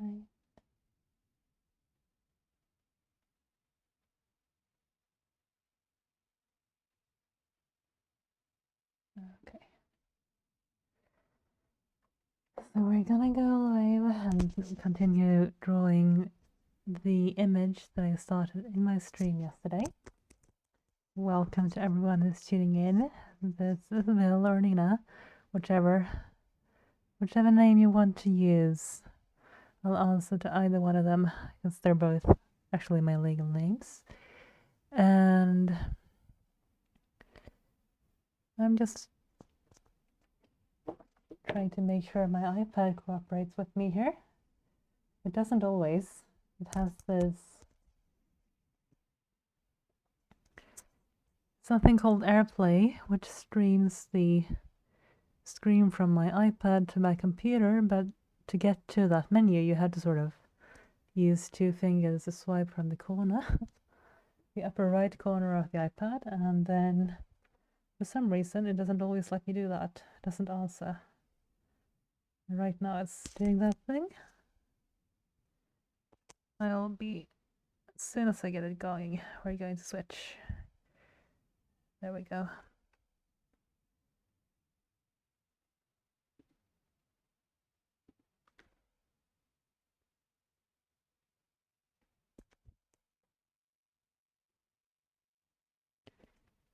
Right. Okay. So we're gonna go live and continue drawing the image that I started in my stream yesterday. Welcome to everyone who's tuning in. This is Vil or Nina, whichever name you want to use. I'll answer to either one of them because they're both actually my legal names. And I'm just trying to make sure my iPad cooperates with me here. It doesn't always. It has this something called AirPlay, which streams the screen from my iPad to my computer, but to get to that menu, you had to sort of use 2 fingers to swipe from the corner, the upper right corner of the iPad, and then for some reason it doesn't always let me do that. It doesn't answer. Right now it's doing that thing. I'll be, as soon as I get it going, we're going to switch. There we go.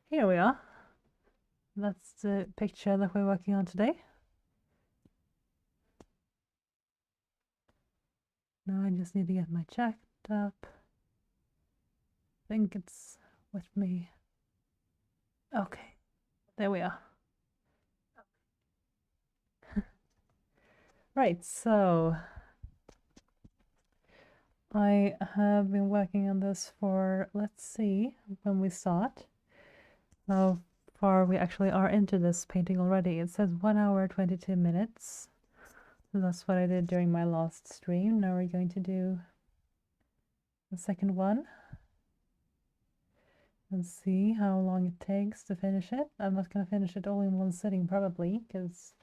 Here we are. That's the picture that we're working on today. Now I just need to get my checked up. I think it's with me. Okay, there we are. Right, so I have been working on this for, let's see, when we start, how far we actually are into this painting already. It says 1 hour 22 minutes. So that's what I did during my last stream. Now we're going to do the second one and see how long it takes to finish it. I'm not going to finish it all in one sitting probably, because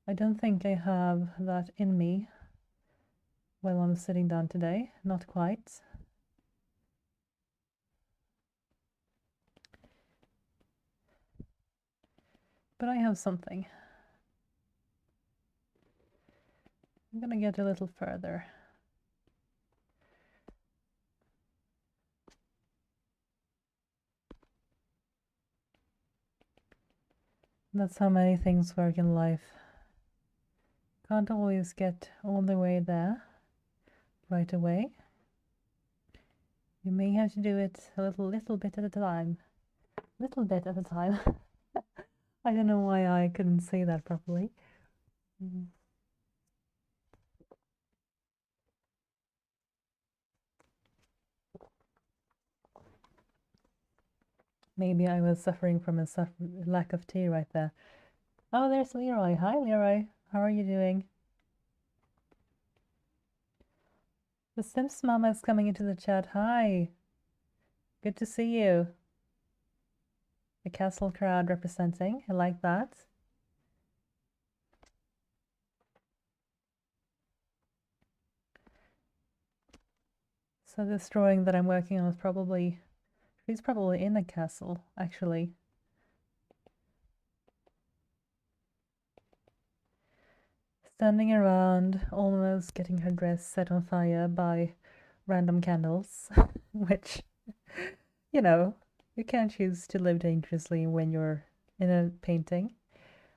I don't think I have that in me while I'm sitting down today. Not quite. But I have something. I'm gonna get a little further. That's how many things work in life. Can't always get all the way there right away. You may have to do it a little bit at a time. Little bit at a time. I don't know why I couldn't say that properly. Maybe I was suffering from a lack of tea right there. Oh, there's Leroy. Hi, Leroy. How are you doing? The Sims Mama is coming into the chat. Hi. Good to see you. The castle crowd representing. I like that. So this drawing that I'm working on is probably, she's probably in a castle, actually. Standing around, almost getting her dress set on fire by random candles, which, you know, you can't choose to live dangerously when you're in a painting.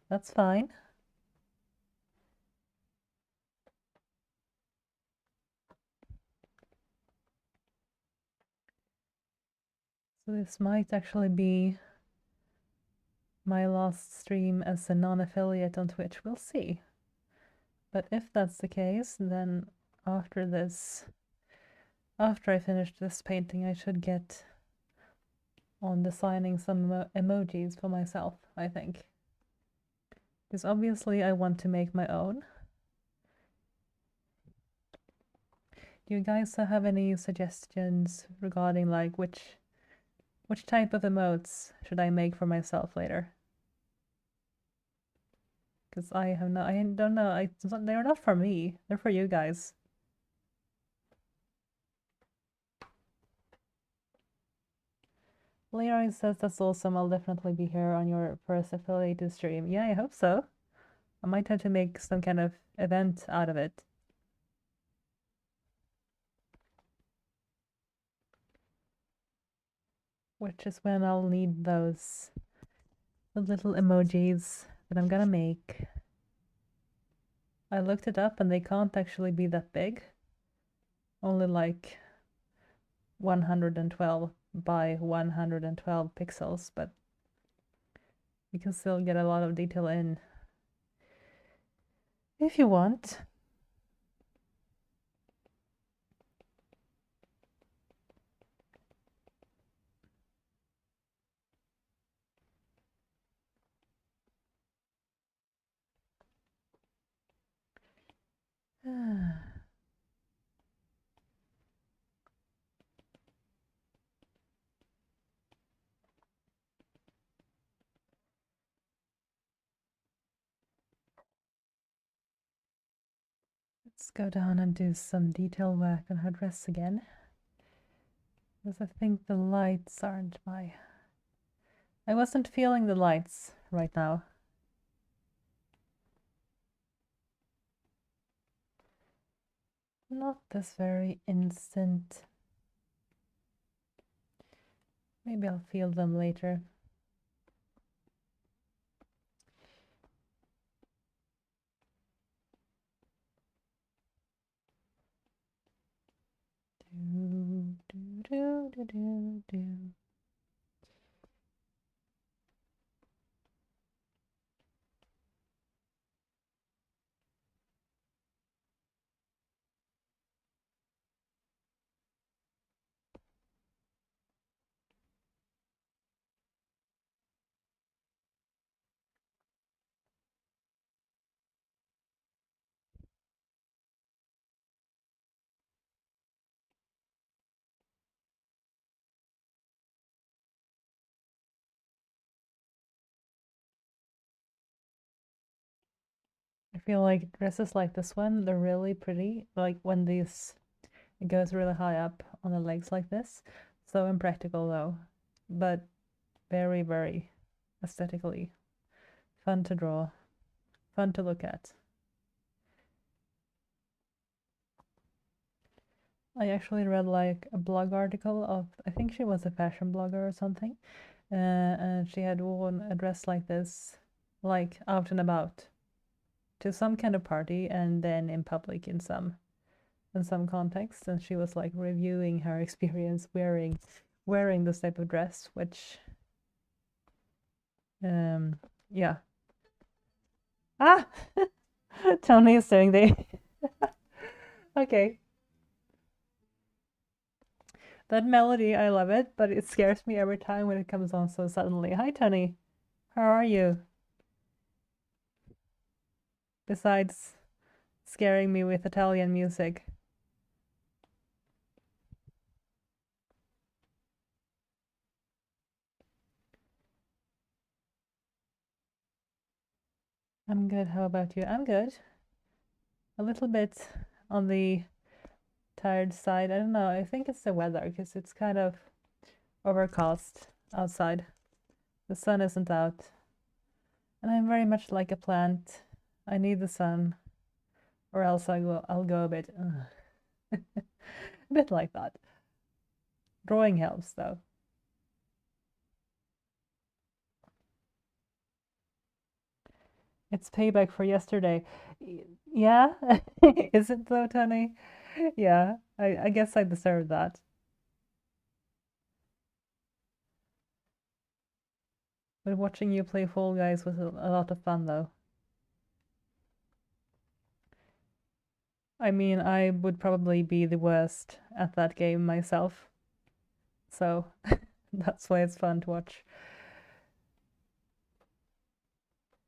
That's fine. So this might actually be my last stream as a non-affiliate on Twitch. We'll see. But if that's the case, then after this, after I finish this painting, I should get on designing some emojis for myself, I think. Because obviously I want to make my own. Do you guys have any suggestions regarding like which type of emotes should I make for myself later? Because I don't know, they're not for me. They're for you guys. Leroy says that's awesome. I'll definitely be here on your first affiliated stream. Yeah, I hope so. I might have to make some kind of event out of it. Which is when I'll need the little emojis that I'm gonna make. I looked it up and they can't actually be that big. Only like 112 by 112 pixels, but you can still get a lot of detail in if you want. Let's go down and do some detail work on her dress again. Because I think the lights aren't I wasn't feeling the lights right now. Not this very instant. Maybe I'll feel them later. Do, do, do, do, do, do. I feel like dresses like this one, they're really pretty. Like when it goes really high up on the legs like this. So impractical though, but very, very aesthetically fun to draw, fun to look at. I actually read like a blog article of, I think she was a fashion blogger or something, and she had worn a dress like this, like out and about to some kind of party and then in public in some context, and she was like reviewing her experience wearing this type of dress, which yeah. Ah, Tony is doing the okay. That melody, I love it, but it scares me every time when it comes on so suddenly. Hi, Tony. How are you? Besides scaring me with Italian music. I'm good. How about you? I'm good. A little bit on the tired side. I don't know. I think it's the weather because it's kind of overcast outside. The sun isn't out. And I'm very much like a plant. I need the sun or else I'll go a bit a bit like that. Drawing helps though. It's payback for yesterday. Yeah? Is it though, Tony? Yeah, I guess I deserve that. But watching you play Fall Guys was a lot of fun though. I mean, I would probably be the worst at that game myself. So that's why it's fun to watch.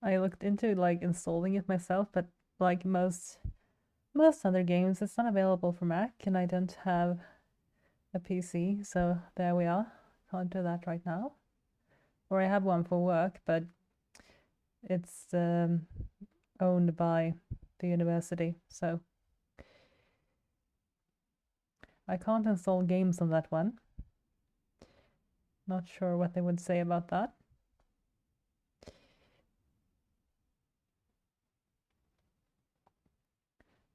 I looked into like installing it myself, but like most other games, it's not available for Mac, and I don't have a PC, so there we are. Can't do that right now. Or I have one for work, but it's owned by the university, so I can't install games on that one. Not sure what they would say about that.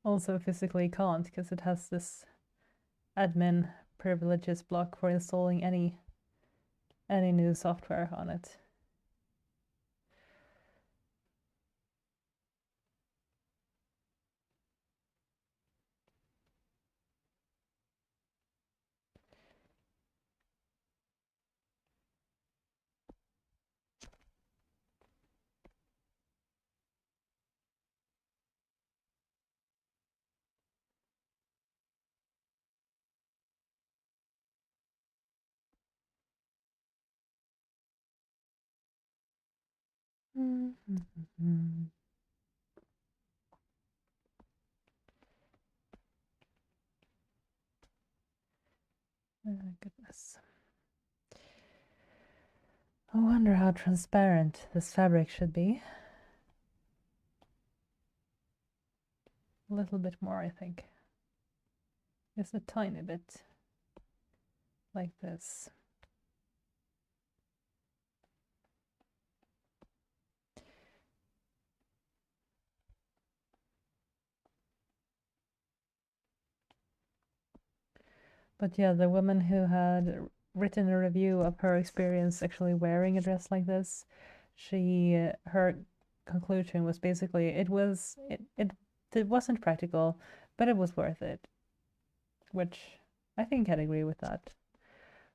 Also physically can't, because it has this admin privileges block for installing any new software on it. Oh, goodness. I wonder how transparent this fabric should be. A little bit more, I think. Just a tiny bit. Like this. But yeah, the woman who had written a review of her experience actually wearing a dress like this, her conclusion was basically it wasn't practical, but it was worth it. Which I think I'd agree with that.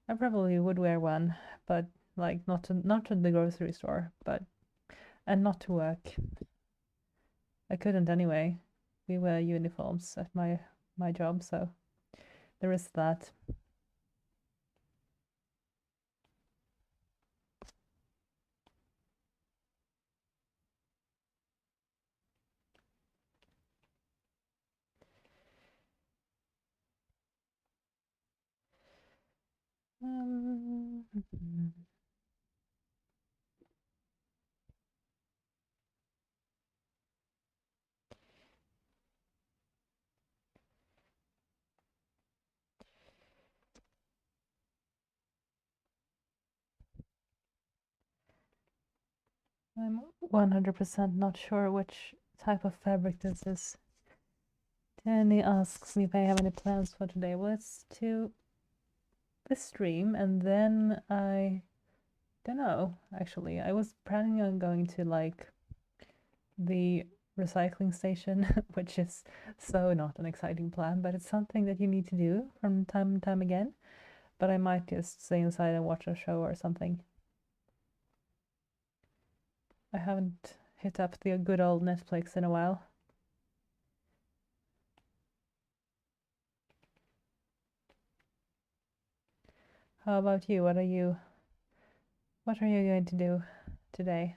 I probably would wear one, but like not to the grocery store, and not to work. I couldn't anyway. We wear uniforms at my job, so there is that. Um, 100% not sure which type of fabric this is. Danny asks me if I have any plans for today. Well, it's to the stream, and then I don't know, actually. I was planning on going to like the recycling station, which is so not an exciting plan, but it's something that you need to do from time to time again. But I might just stay inside and watch a show or something. I haven't hit up the good old Netflix in a while. How about you? What are you going to do today?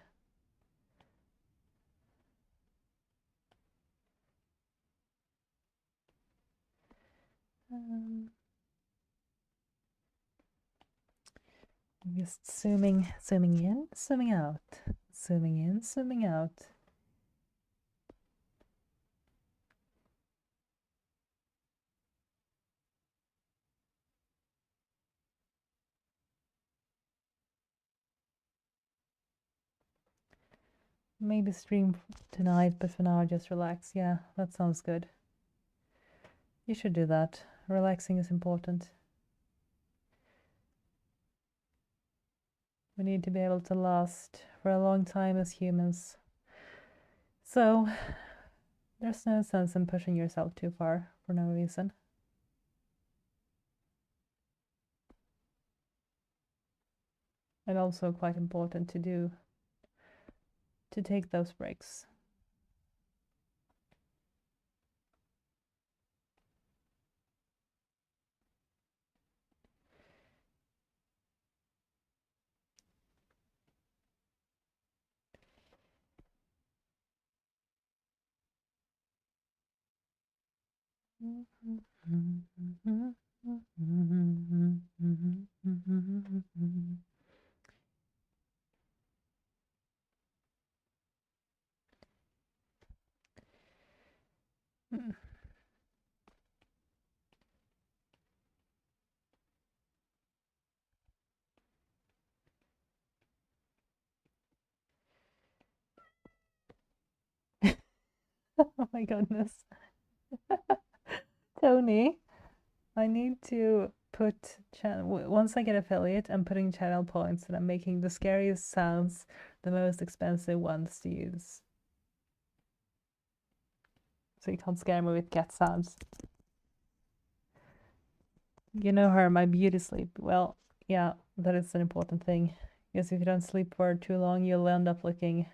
Just zooming in, zooming out, zooming in, zooming out. Maybe stream tonight, but for now just relax. Yeah, that sounds good. You should do that. Relaxing is important. We need to be able to last for a long time as humans. So, there's no sense in pushing yourself too far for no reason. And also quite important to take those breaks. Mm. Oh my goodness. Tony, I need to put once I get affiliate, I'm putting channel points and I'm making the scariest sounds the most expensive ones to use. So you can't scare me with cat sounds. You know her, my beauty sleep. Well, yeah, that is an important thing. Because if you don't sleep for too long, you'll end up looking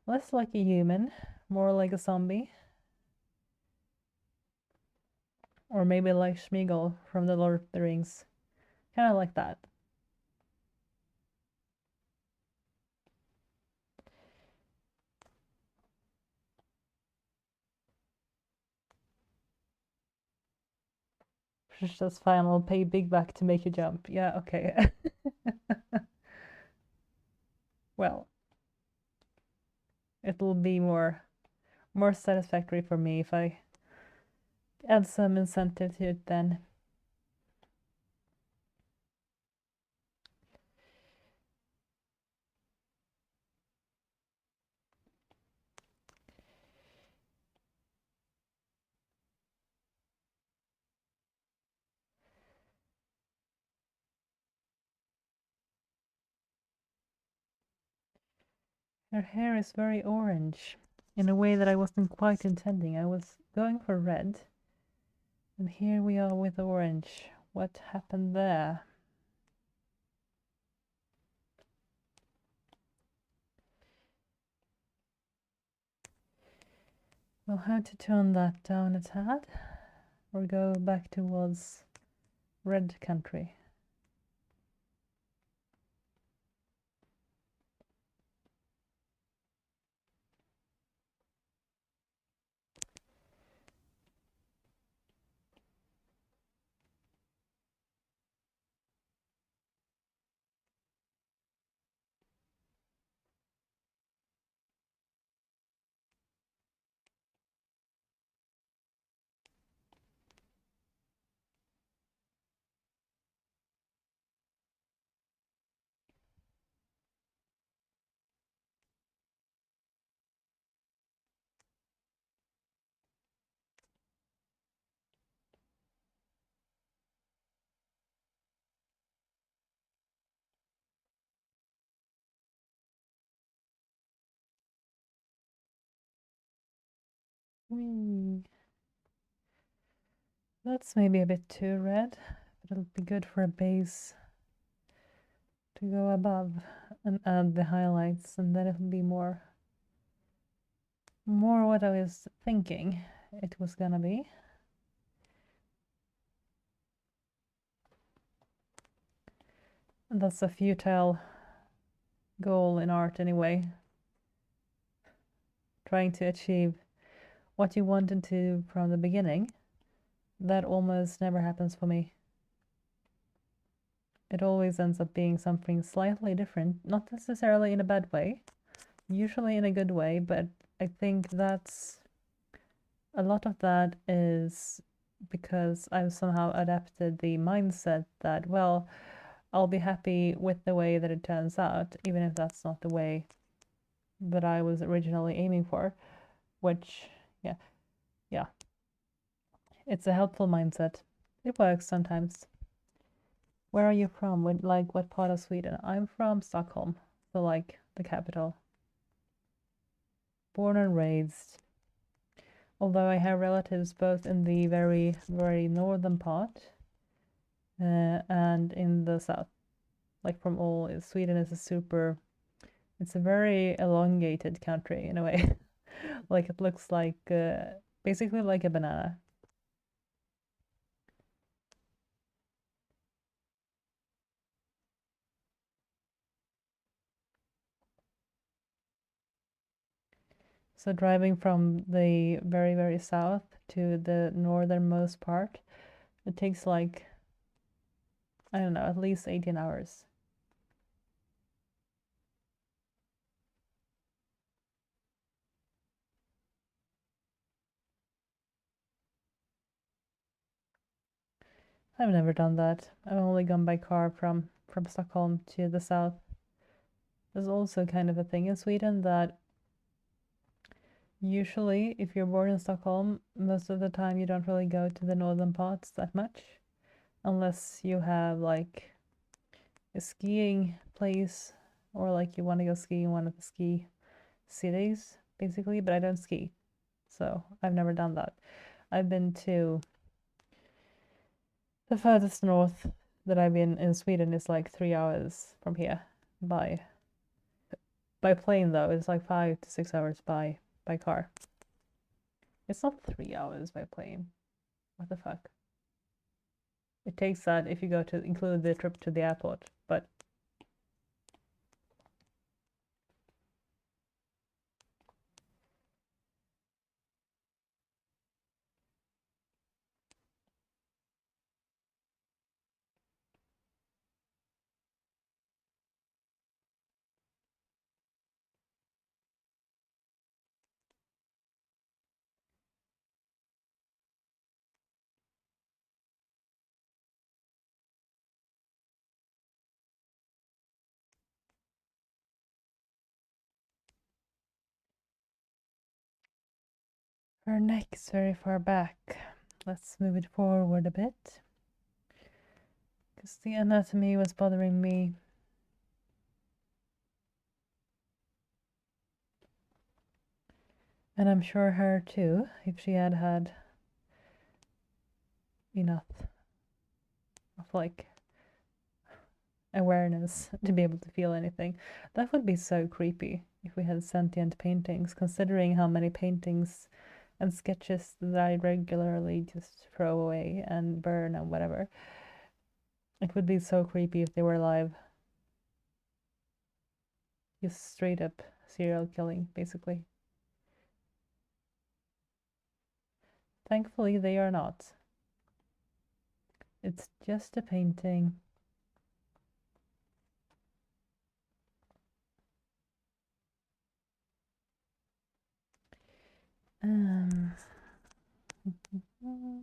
less like a human, more like a zombie. Or maybe like Schmeagol from the Lord of the Rings. Kind of like that. Just fine, I'll pay big buck to make you jump. Yeah, okay. Well, it'll be more satisfactory for me if I add some incentive to it then. Her hair is very orange in a way that I wasn't quite intending. I was going for red. And here we are with orange. What happened there? We'll have to tone that down a tad or go back towards red country. Whee. That's maybe a bit too red, but it'll be good for a base to go above and add the highlights, and then it'll be more what I was thinking it was gonna be. And that's a futile goal in art anyway. Trying to achieve what you wanted to from the beginning, that almost never happens for me. It always ends up being something slightly different, not necessarily in a bad way, usually in a good way, but I think that's a lot of that is because I've somehow adapted the mindset that, well, I'll be happy with the way that it turns out, even if that's not the way that I was originally aiming for, which, yeah, it's a helpful mindset. It works sometimes. Where are you from? What part of Sweden? I'm from Stockholm, so like the capital. Born and raised. Although I have relatives both in the very, very northern part and in the south. Like from all, Sweden is it's a very elongated country in a way. Like it looks like basically like a banana. So driving from the very, very south to the northernmost part, it takes like, I don't know, at least 18 hours. I've never done that. I've only gone by car from Stockholm to the south. There's also kind of a thing in Sweden that usually if you're born in Stockholm, most of the time you don't really go to the northern parts that much, unless you have like a skiing place or like you want to go ski in one of the ski cities, basically, but I don't ski. So I've never done that. I've been to the furthest north that I've been in Sweden is like 3 hours from here by plane though. It's like 5 to 6 hours by car. It's not 3 hours by plane. What the fuck? It takes that if you go to include the trip to the airport, but her neck is very far back. Let's move it forward a bit. Because the anatomy was bothering me. And I'm sure her too, if she had had enough of like awareness to be able to feel anything. That would be so creepy if we had sentient paintings, considering how many paintings and sketches that I regularly just throw away and burn and whatever. It would be so creepy if they were alive. Just straight up serial killing, basically. Thankfully, they are not. It's just a painting. Um, oh.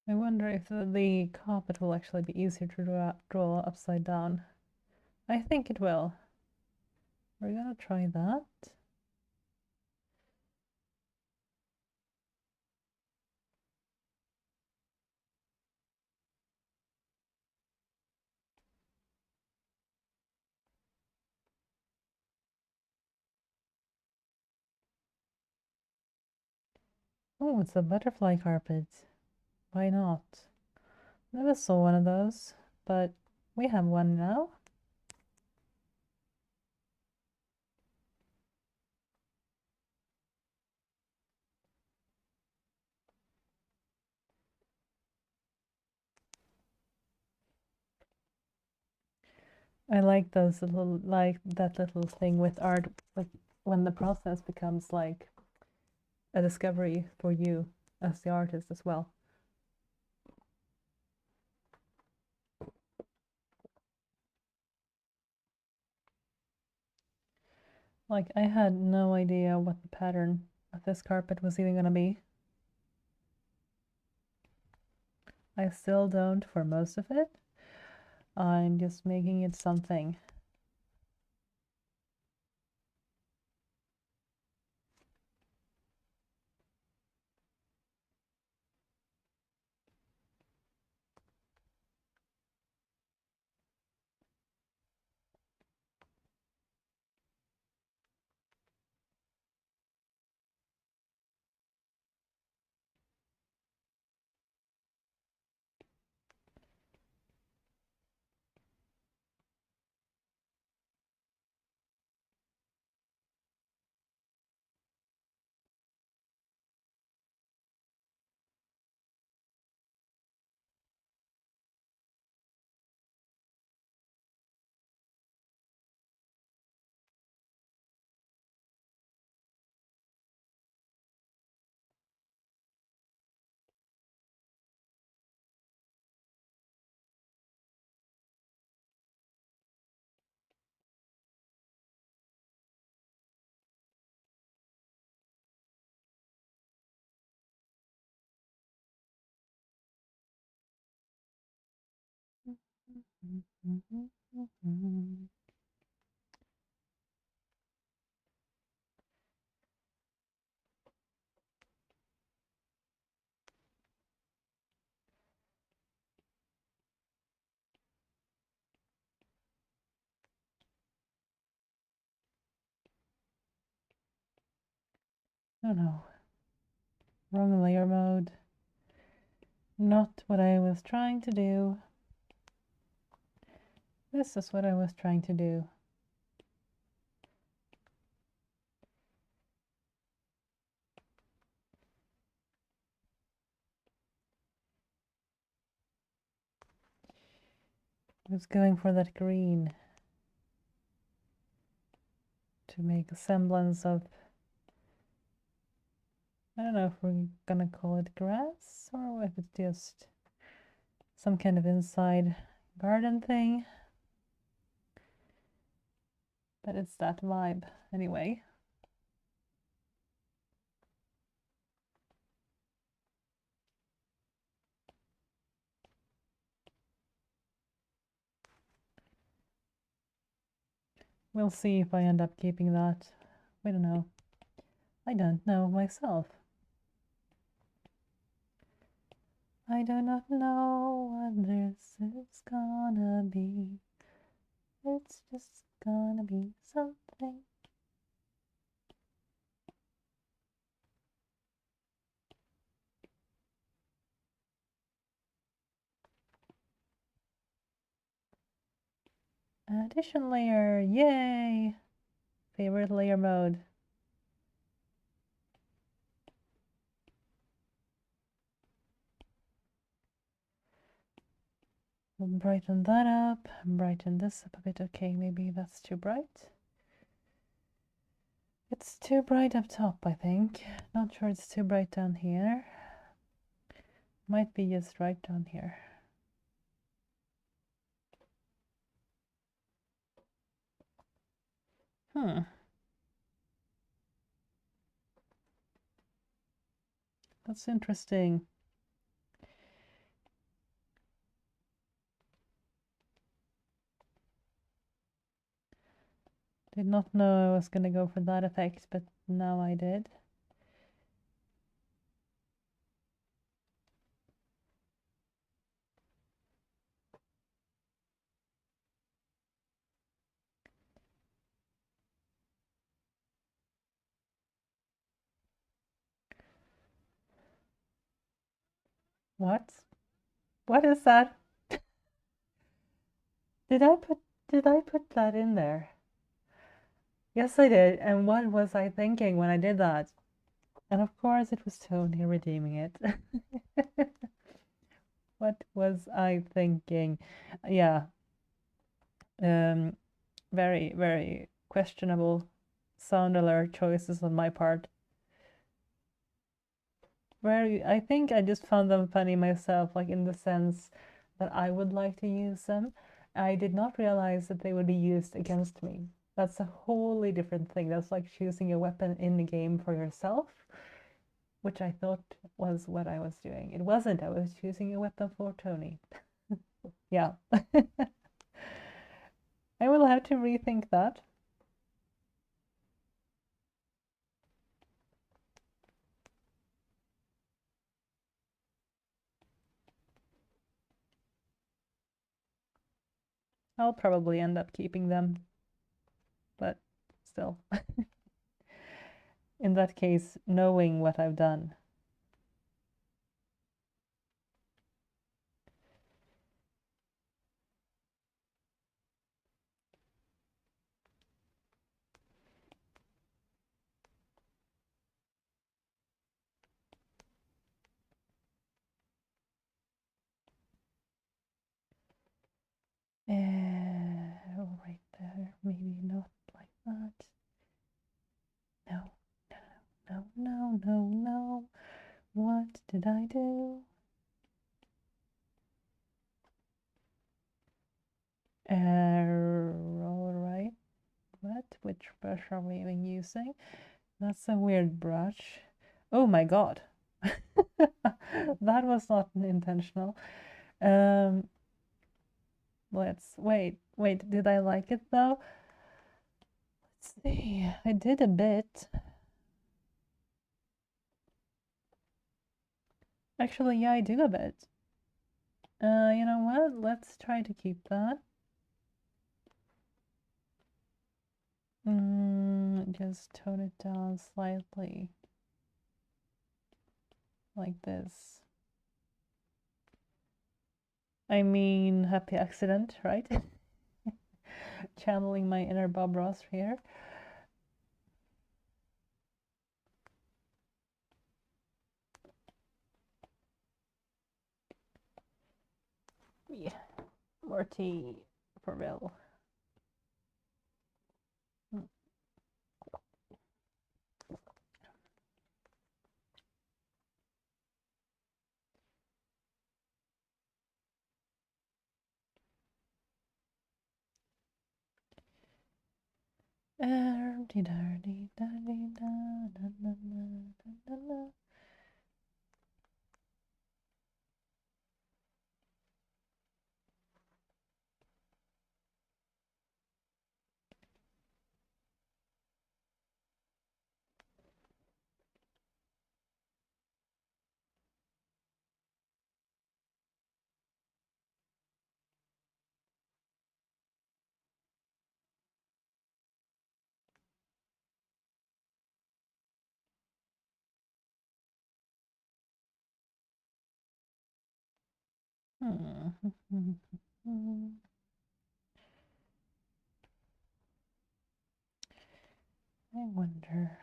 I wonder if the carpet will actually be easier to draw upside down. I think it will. We're gonna try that. Oh, it's a butterfly carpet. Why not? Never saw one of those, but we have one now. I like those little, like that little thing with art, like when the process becomes like a discovery for you as the artist as well. Like, I had no idea what the pattern of this carpet was even gonna be. I still don't for most of it. I'm just making it something. Oh no. Wrong layer mode. Not what I was trying to do. This is what I was trying to do. I was going for that green to make a semblance of, I don't know if we're gonna call it grass or if it's just some kind of inside garden thing. But it's that vibe anyway. We'll see if I end up keeping that. We don't know. I don't know myself. I do not know what this is gonna be. It's just gonna be something. Addition layer, yay! Favorite layer mode. We'll brighten that up, brighten this up a bit. Okay, maybe that's too bright. It's too bright up top, I think. Not sure it's too bright down here. Might be just right down here. That's interesting. Did not know I was gonna go for that effect, but now I did. What? What is that? Did I put that in there? Yes, I did. And what was I thinking when I did that? And of course, it was Tony redeeming it. What was I thinking? Yeah. Very, very questionable sound alert choices on my part. I think I just found them funny myself, like in the sense that I would like to use them. I did not realize that they would be used against me. That's a wholly different thing. That's like choosing a weapon in the game for yourself, which I thought was what I was doing. It wasn't. I was choosing a weapon for Tony. Yeah. I will have to rethink that. I'll probably end up keeping them, but still. In that case, knowing what I've done. Right there, maybe not like that. No, no, no, no, no. What did I do? All right. Which brush are we even using? That's a weird brush. Oh my god. That was not intentional. Let's wait. Did I like it though? Let's see. I did a bit. Actually, yeah, I do a bit. You know what? Let's try to keep that. Just tone it down slightly. Like this. I mean, happy accident, right? Channeling my inner Bob Ross here. Yeah, more tea for Bill. I wonder.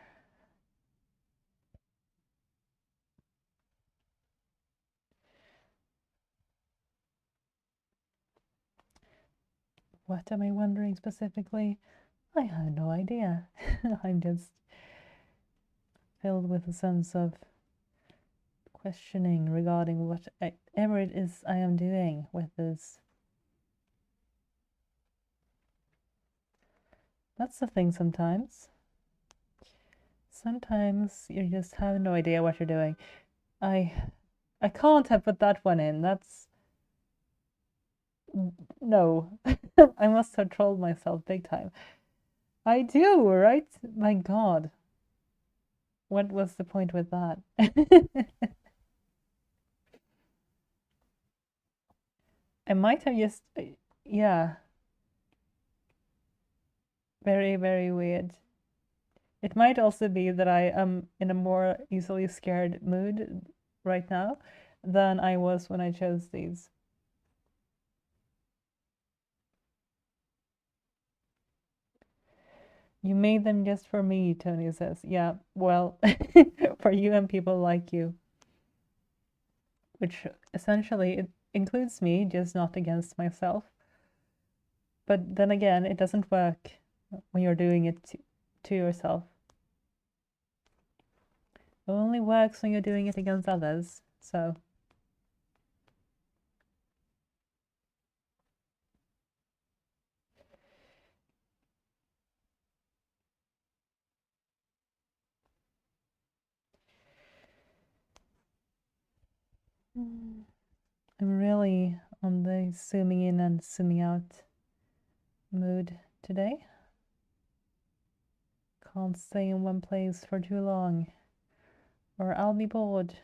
What am I wondering specifically? I have no idea. I'm just filled with a sense of questioning regarding whatever it is I am doing with this. That's the thing sometimes. Sometimes you just have no idea what you're doing. I can't have put that one in. That's no. I must have trolled myself big time. I do, right? My God. What was the point with that? I might have just, yeah, very, very weird. It might also be that I am in a more easily scared mood right now than I was when I chose these. You made them just for me, Tony says. Yeah, well, for you and people like you. Which essentially it includes me, just not against myself. But then again, it doesn't work when you're doing it to yourself. It only works when you're doing it against others, so. I'm really on the zooming in and zooming out mood today. Can't stay in one place for too long, or I'll be bored.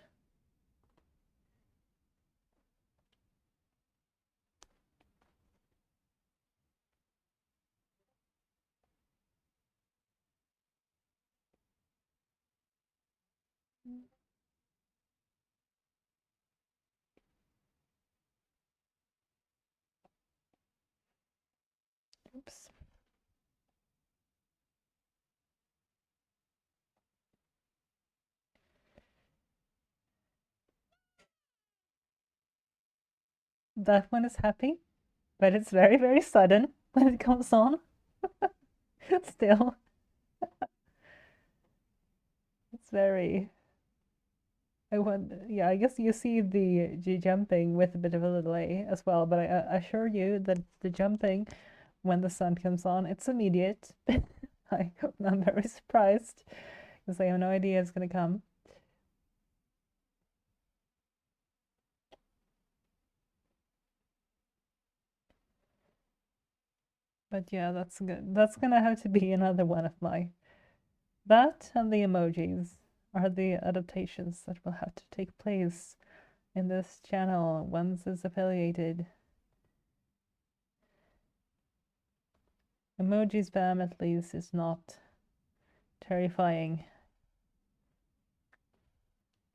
Oops. That one is happy, but it's very, very sudden when it comes on. Still, it's very. Yeah, I guess you see the jumping with a bit of a delay as well, but I assure you that the jumping when the sun comes on, it's immediate. I'm very surprised because I have no idea it's gonna come. But yeah, that's good. That's gonna have to be another one of my. That and the emojis are the adaptations that will have to take place in this channel once it's affiliated. Emoji spam at least is not terrifying.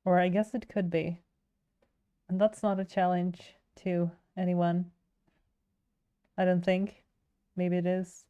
Or I guess it could be. And that's not a challenge to anyone. I don't think. Maybe it is.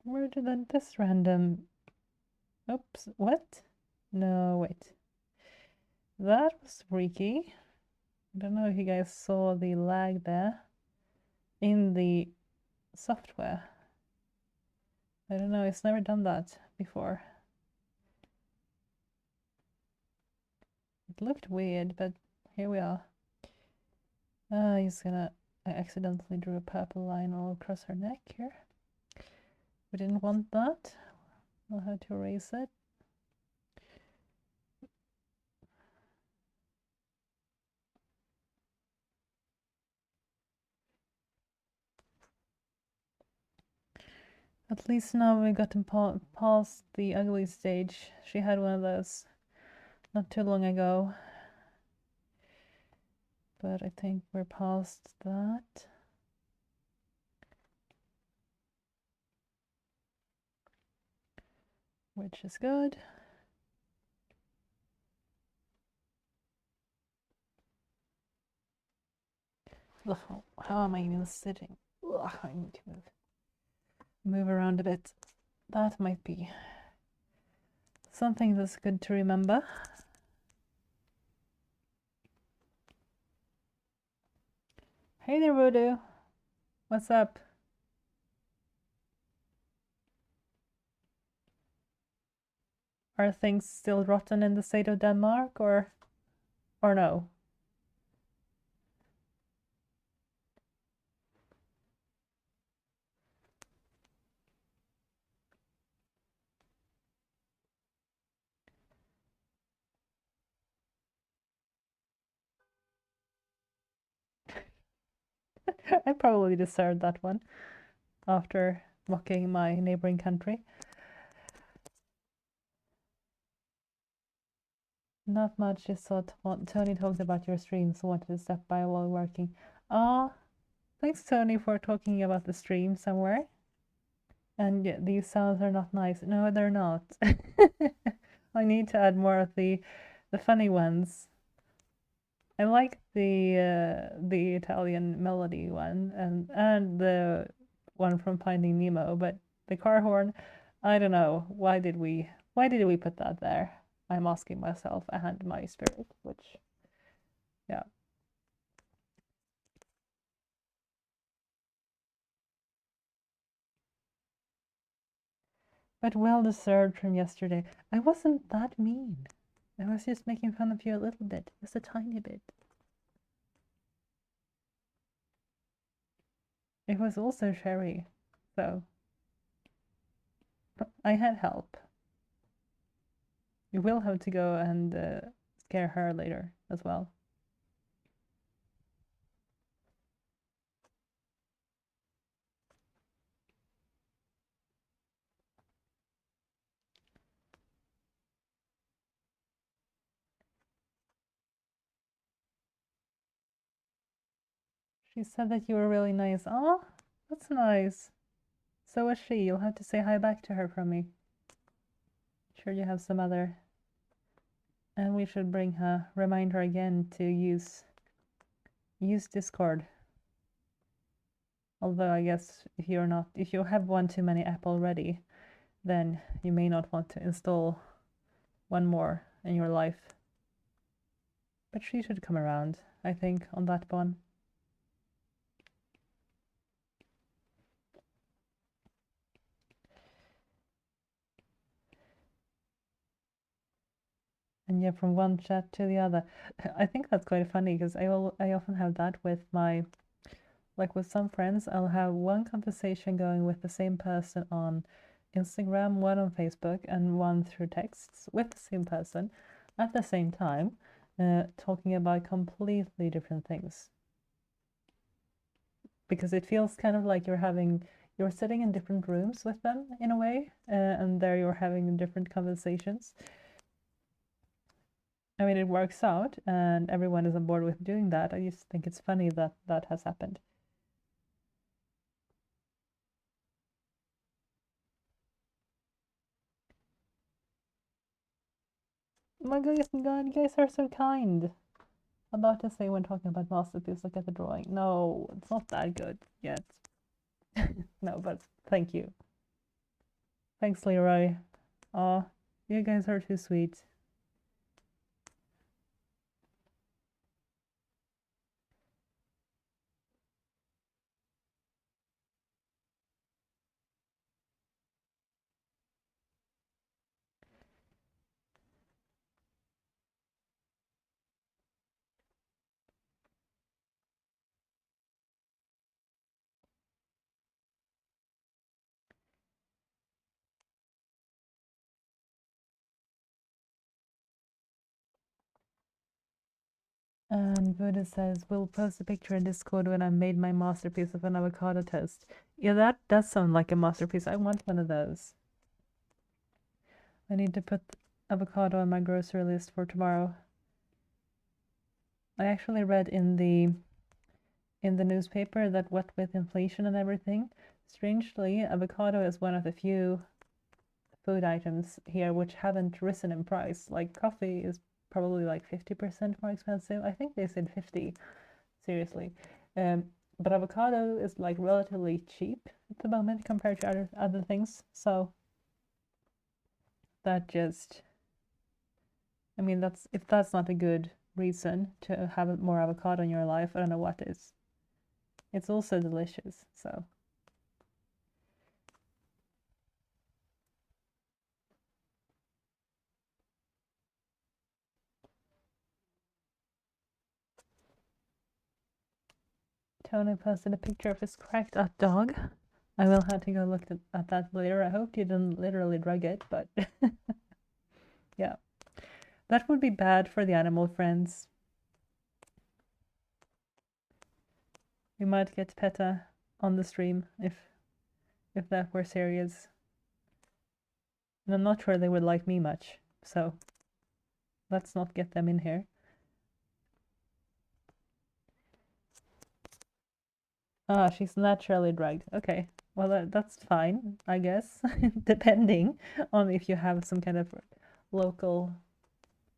Where did this random... Oops, what? No, wait. That was freaky. I don't know if you guys saw the lag there in the software. I don't know, it's never done that before. It looked weird, but here we are. I accidentally drew a purple line all across her neck here. We didn't want that. I'll have to erase it. At least now we got past the ugly stage. She had one of those not too long ago. But I think we're past that. Which is good. Ugh, how am I even sitting? Ugh, I need to move around a bit. That might be something that's good to remember. Hey there, Voodoo. What's up? Are things still rotten in the state of Denmark, or no? I probably deserved that one after mocking my neighboring country. Not much, just saw Tony talked about your stream, so wanted to step by while working. Thanks Tony for talking about the stream somewhere. And yeah, these sounds are not nice. No, they're not. I need to add more of the funny ones. I like the Italian melody one and the one from Finding Nemo, but the car horn, I don't know. Why did we put that there? I'm asking myself and my spirit, which, yeah. But well deserved from yesterday. I wasn't that mean. I was just making fun of you a little bit, just a tiny bit. It was also Sherry, so I had help. You will have to go and scare her later as well. She said that you were really nice. Oh, that's nice. So was she. You'll have to say hi back to her from me. Sure you have some other. And we should remind her again to use Discord. Although I guess if you have one too many app already, then you may not want to install one more in your life. But she should come around, I think, on that one. And yeah, from one chat to the other. I think that's quite funny because I often have that with my, like with some friends, I'll have one conversation going with the same person on Instagram, one on Facebook, and one through texts with the same person at the same time, talking about completely different things. Because it feels kind of like you're sitting in different rooms with them in a way, and there you're having different conversations. I mean, it works out, and everyone is on board with doing that. I just think it's funny that that has happened. Oh my goodness, God, you guys are so kind. About to say when talking about masterpiece, look at the drawing. No, it's not that good yet. No, but thank you. Thanks, Leroy. Aw, you guys are too sweet. And Buddha says, we'll post a picture in Discord when I made my masterpiece of an avocado toast. Yeah, that does sound like a masterpiece. I want one of those. I need to put avocado on my grocery list for tomorrow. I actually read in the newspaper that what with inflation and everything, strangely, avocado is one of the few food items here which haven't risen in price. Like coffee is probably like 50% more expensive. I think they said 50, seriously. But avocado is like relatively cheap at the moment compared to other things. So that just, I mean, that's if that's not a good reason to have more avocado in your life, I don't know what is. It's also delicious, so. Tony posted a picture of his cracked up dog. I will have to go look at that later. I hope you didn't literally drug it, but yeah. That would be bad for the animal friends. We might get PETA on the stream if that were serious. And I'm not sure they would like me much, so let's not get them in here. Ah, she's naturally drugged. Okay, well that's fine, I guess, depending on if you have some kind of local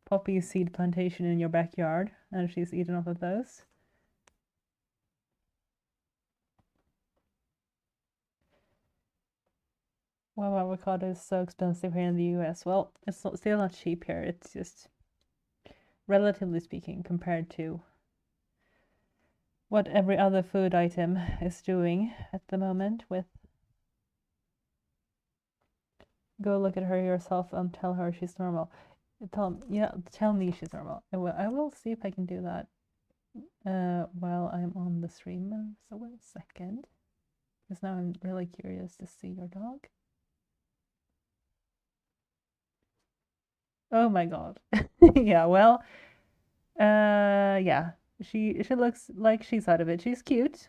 poppy seed plantation in your backyard and she's eaten off of those. Wow, avocado is so expensive here in the US. Well, it's still not cheap here. It's just, relatively speaking, compared to what every other food item is doing at the moment with. Go look at her yourself and tell her she's normal. Tell me she's normal. I will see if I can do that while I'm on the stream. So 1 second. Because now I'm really curious to see your dog. Oh my god. Yeah, well, yeah. She looks like she's out of it. She's cute,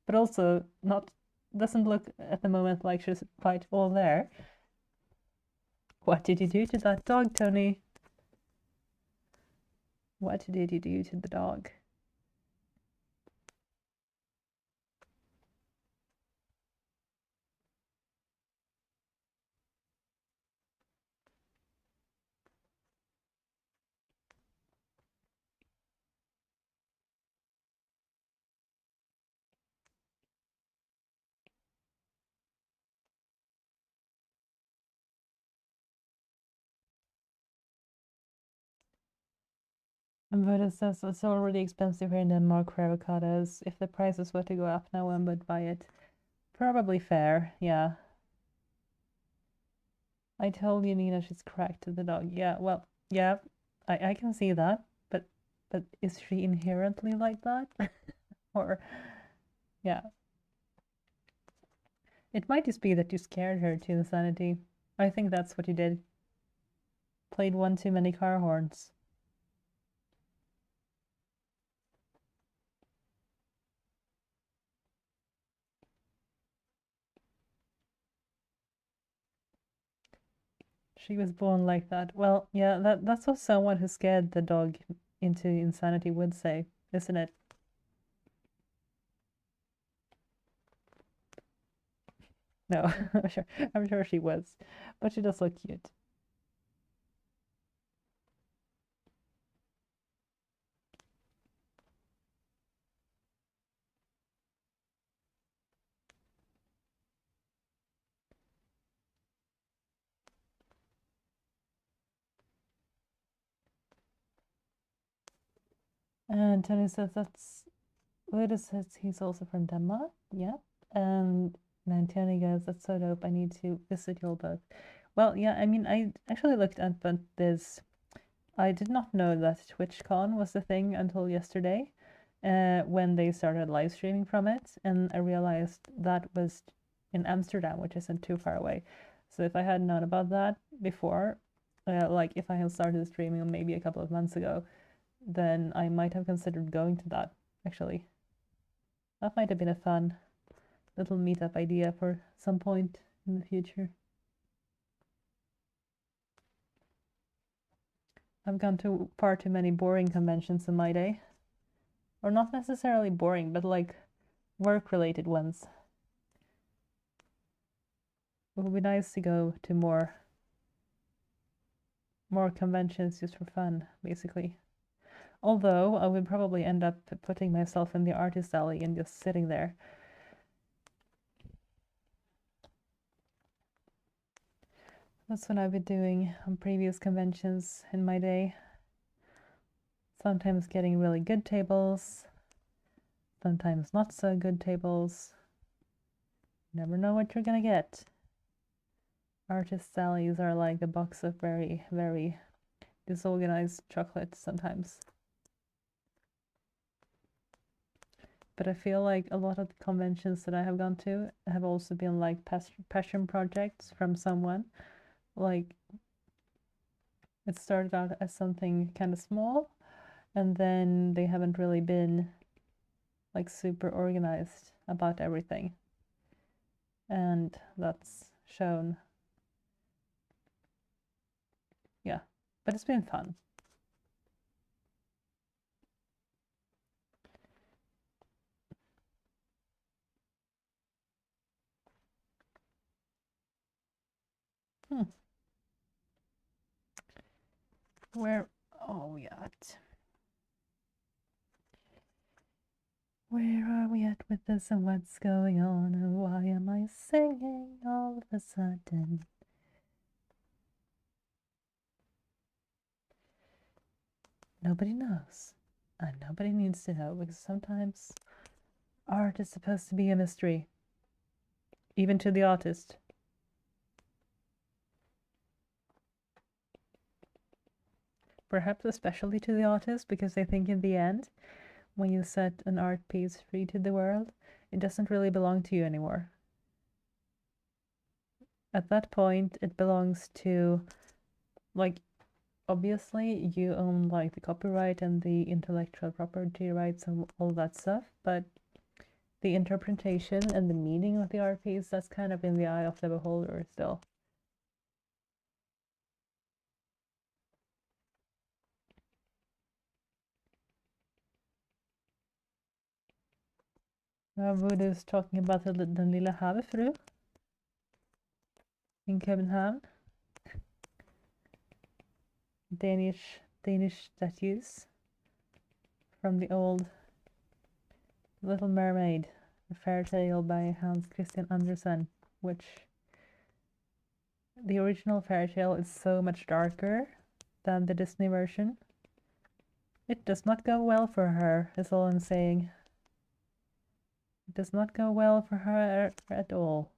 but also not doesn't look at the moment like she's quite all there. What did you do to that dog, Tony? What did you do to the dog? And Voda says it's already expensive here in Denmark for avocados. If the prices were to go up, no one would buy it. Probably fair, yeah. I told you, Nina, she's cracked to the dog. Yeah, well, yeah. I can see that, but is she inherently like that? Or yeah. It might just be that you scared her to insanity. I think that's what you did. Played one too many car horns. She was born like that. Well, yeah, that's what someone who scared the dog into insanity would say, isn't it? No, I'm sure she was, but she does look cute. And Tony says that's Luda says he's also from Denmark. Yeah. And then Tony goes, that's so dope. I need to visit you all both. Well, yeah, I mean, I actually looked at, but I did not know that TwitchCon was the thing until yesterday, when they started live streaming from it, and I realized that was in Amsterdam, which isn't too far away. So if I had known about that before, like if I had started streaming maybe a couple of months ago, then I might have considered going to that, actually. That might have been a fun little meetup idea for some point in the future. I've gone to far too many boring conventions in my day. Or not necessarily boring, but like work-related ones. It would be nice to go to more conventions just for fun, basically. Although I would probably end up putting myself in the artist alley and just sitting there. That's what I've been doing on previous conventions in my day. Sometimes getting really good tables, sometimes not so good tables. Never know what you're gonna get. Artist alleys are like a box of very, very disorganized chocolates sometimes. But I feel like a lot of the conventions that I have gone to have also been like passion projects from someone. Like it started out as something kind of small, and then they haven't really been like super organized about everything. And that's shown. Yeah, but it's been fun. Where are we at? Where are we at with this and what's going on and why am I singing all of a sudden? Nobody knows. And nobody needs to know because sometimes art is supposed to be a mystery, even to the artist. Perhaps especially to the artist, because I think in the end, when you set an art piece free to the world, it doesn't really belong to you anymore. At that point, it belongs to, like, obviously you own like the copyright and the intellectual property rights and all that stuff, but the interpretation and the meaning of the art piece, that's kind of in the eye of the beholder still. Voodoo's talking about den lilla havefru in Copenhagen. Danish statues from the old Little Mermaid, a fairy tale by Hans Christian Andersen, which the original fairy tale is so much darker than the Disney version. It does not go well for her, is all I'm saying. It does not go well for her at all.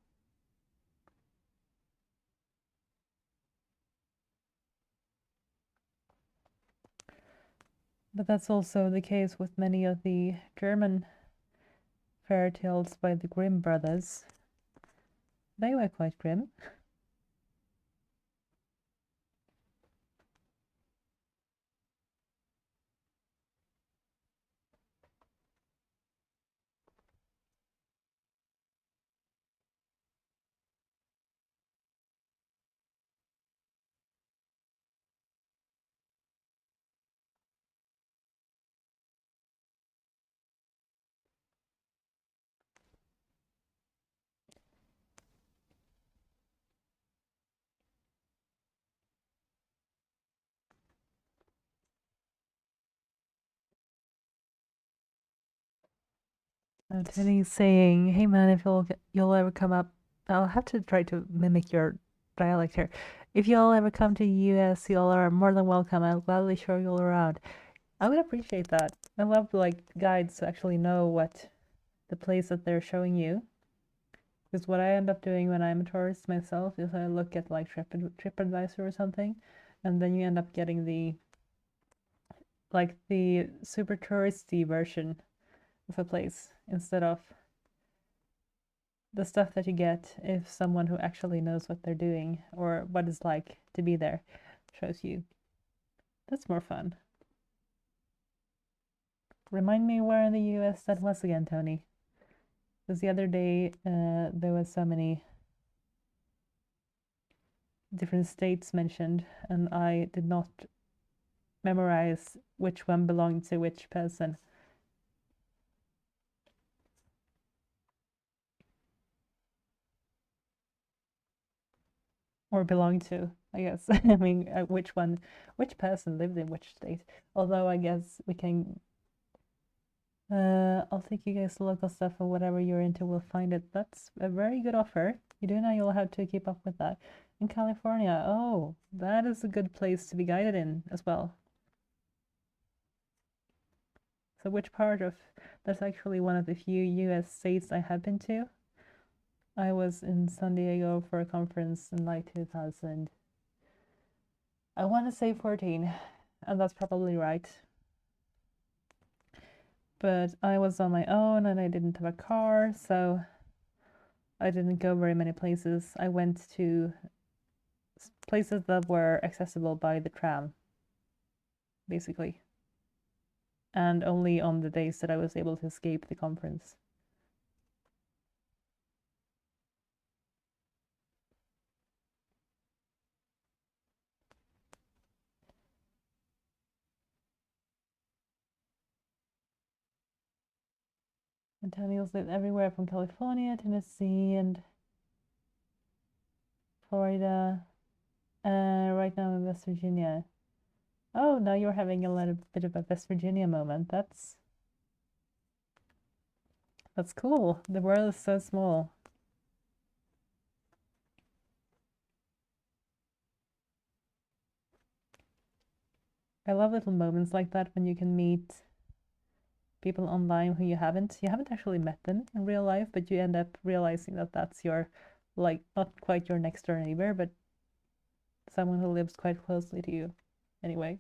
But that's also the case with many of the German fairy tales by the Grimm brothers. They were quite grim. Tony's saying, "Hey man, if you'll ever come up, I'll have to try to mimic your dialect here. If y'all ever come to US, y'all are more than welcome. I'll gladly show you all around." I would appreciate that. I love like guides to actually know what the place that they're showing you. Because what I end up doing when I'm a tourist myself is I look at like TripAdvisor or something, and then you end up getting the super touristy version of a place instead of the stuff that you get if someone who actually knows what they're doing or what it's like to be there shows you. That's more fun. Remind me where in the US that was again, Tony. Because the other day there was so many different states mentioned, and I did not memorize which one belonged to which person. Or belonged to, I guess. I mean, which person lived in which state. Although I guess we can. I'll take you guys to local stuff or whatever you're into. We'll find it. That's a very good offer. You do know you'll have to keep up with that. In California, oh, that is a good place to be guided in as well. So which part of that's actually one of the few US states I have been to. I was in San Diego for a conference in like 2000. I want to say 14, and that's probably right. But I was on my own and I didn't have a car, so I didn't go very many places. I went to places that were accessible by the tram, basically. And only on the days that I was able to escape the conference. And Daniel's lived everywhere from California, Tennessee, and Florida. Right now in West Virginia. Oh, now you're having a little bit of a West Virginia moment. That's cool. The world is so small. I love little moments like that when you can meet people online who you haven't actually met them in real life, but you end up realizing that that's your like not quite your next door neighbor, but someone who lives quite closely to you. Anyway.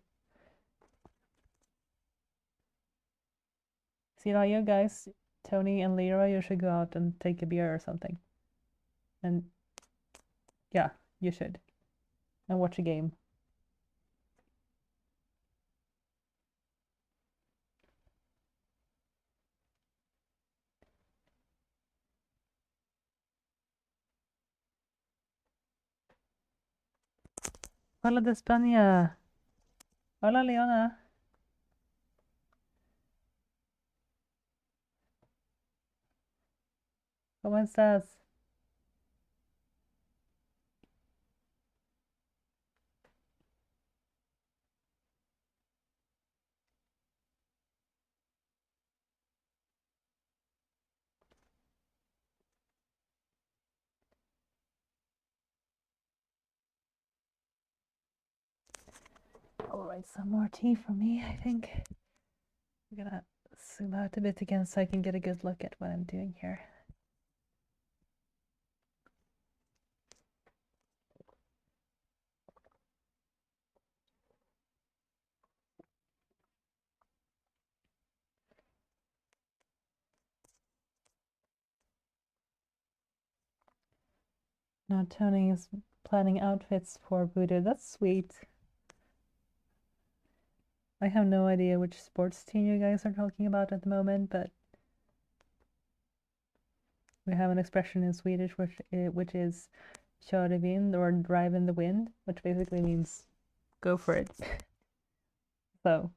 See now you guys, Tony and Leroy, you should go out and take a beer or something. And yeah, you should. And watch a game. Hola de España. Hola Leona. ¿Cómo estás? I'll write some more tea for me, I think. I'm gonna zoom out a bit again so I can get a good look at what I'm doing here. Now Tony is planning outfits for Voodoo. That's sweet. I have no idea which sports team you guys are talking about at the moment, but we have an expression in Swedish which is "köra i vind" or "drive in the wind," which basically means go for it. So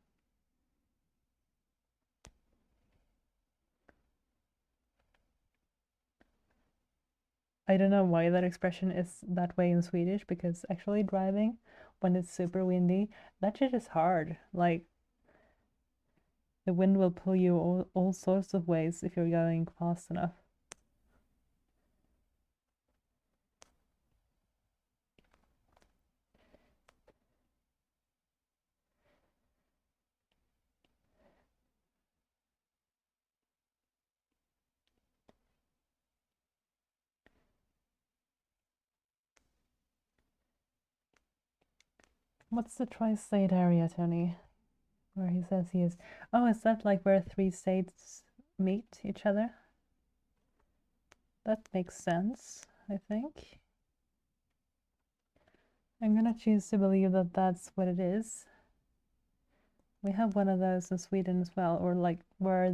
I don't know why that expression is that way in Swedish, because actually driving when it's super windy, that shit is hard. Like the wind will pull you all sorts of ways if you're going fast enough. What's the tri-state area, Tony? Where he says he is. Oh, is that like where 3 states meet each other? That makes sense, I think. I'm gonna choose to believe that that's what it is. We have one of those in Sweden as well, or like where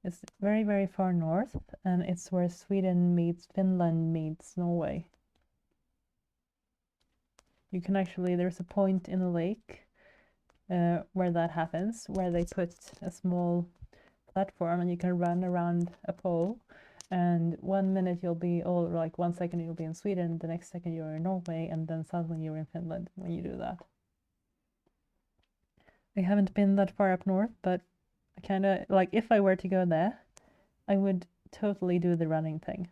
it's very, very far north, and it's where Sweden meets Finland meets Norway. You can actually, there's a point in the lake where that happens, where they put a small platform and you can run around a pole. And 1 minute you'll be, or like 1 second you'll be in Sweden, the next second you're in Norway, and then suddenly you're in Finland when you do that. I haven't been that far up north, but I kind of like if I were to go there, I would totally do the running thing.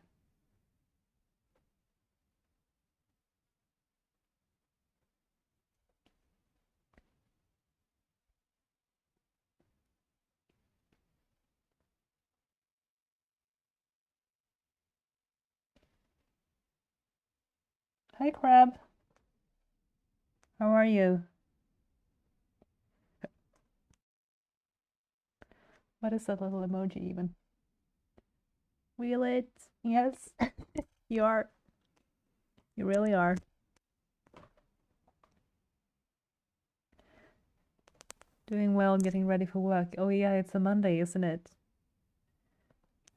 Hi, Crab. How are you? What is that little emoji even? Wheel it. Yes, you are. You really are. Doing well, getting ready for work. Oh yeah, it's a Monday, isn't it?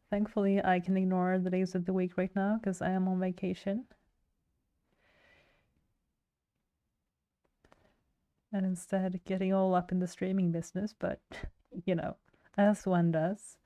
Thankfully, I can ignore the days of the week right now because I am on vacation. And instead getting all up in the streaming business, but you know, as one does.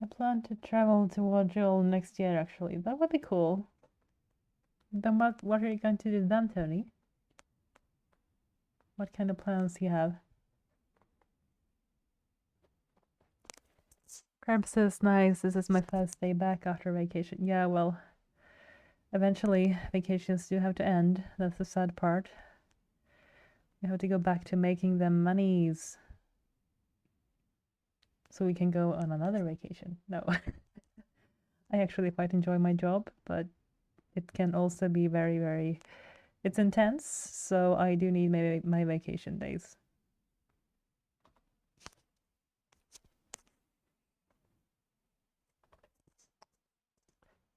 I plan to travel to Montreal next year, actually. That would be cool. Then what are you going to do then, Tony? What kind of plans do you have? Crab says, nice, this is my first day back after vacation. Yeah, well, eventually vacations do have to end. That's the sad part. We have to go back to making them monies so we can go on another vacation. No. I actually quite enjoy my job, but it can also be very, very, it's intense, so I do need my vacation days.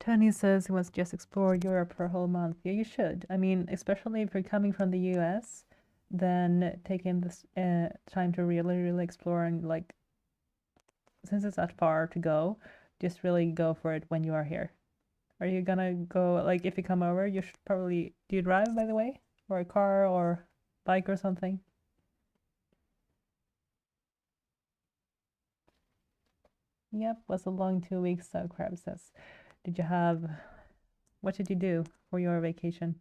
Tony says he wants to just explore Europe for a whole month. Yeah, you should. I mean, especially if you're coming from the US, then taking this time to really, really explore and like, since it's that far to go, just really go for it when you are here. Are you gonna go, like, if you come over, you should probably, do you drive, by the way? Or a car or bike or something? Yep, was a long 2 weeks, so Crab says. Did you have, what did you do for your vacation?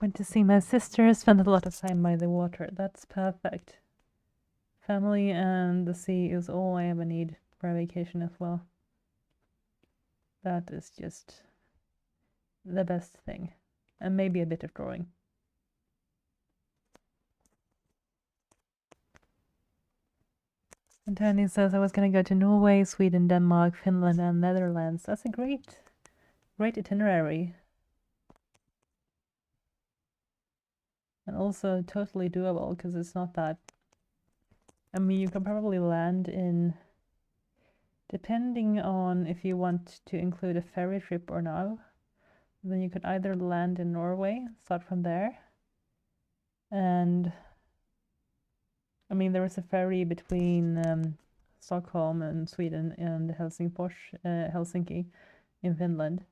Went to see my sister, spent a lot of time by the water. That's perfect. Family and the sea is all I ever need for a vacation as well. That is just the best thing. And maybe a bit of drawing. And Tony says I was going to go to Norway, Sweden, Denmark, Finland, and Netherlands. That's a great itinerary. And also totally doable because it's not that. I mean, you can probably land in, depending on if you want to include a ferry trip or not, then you could either land in Norway, start from there. And I mean, there is a ferry between Stockholm and Sweden and Helsinki in Finland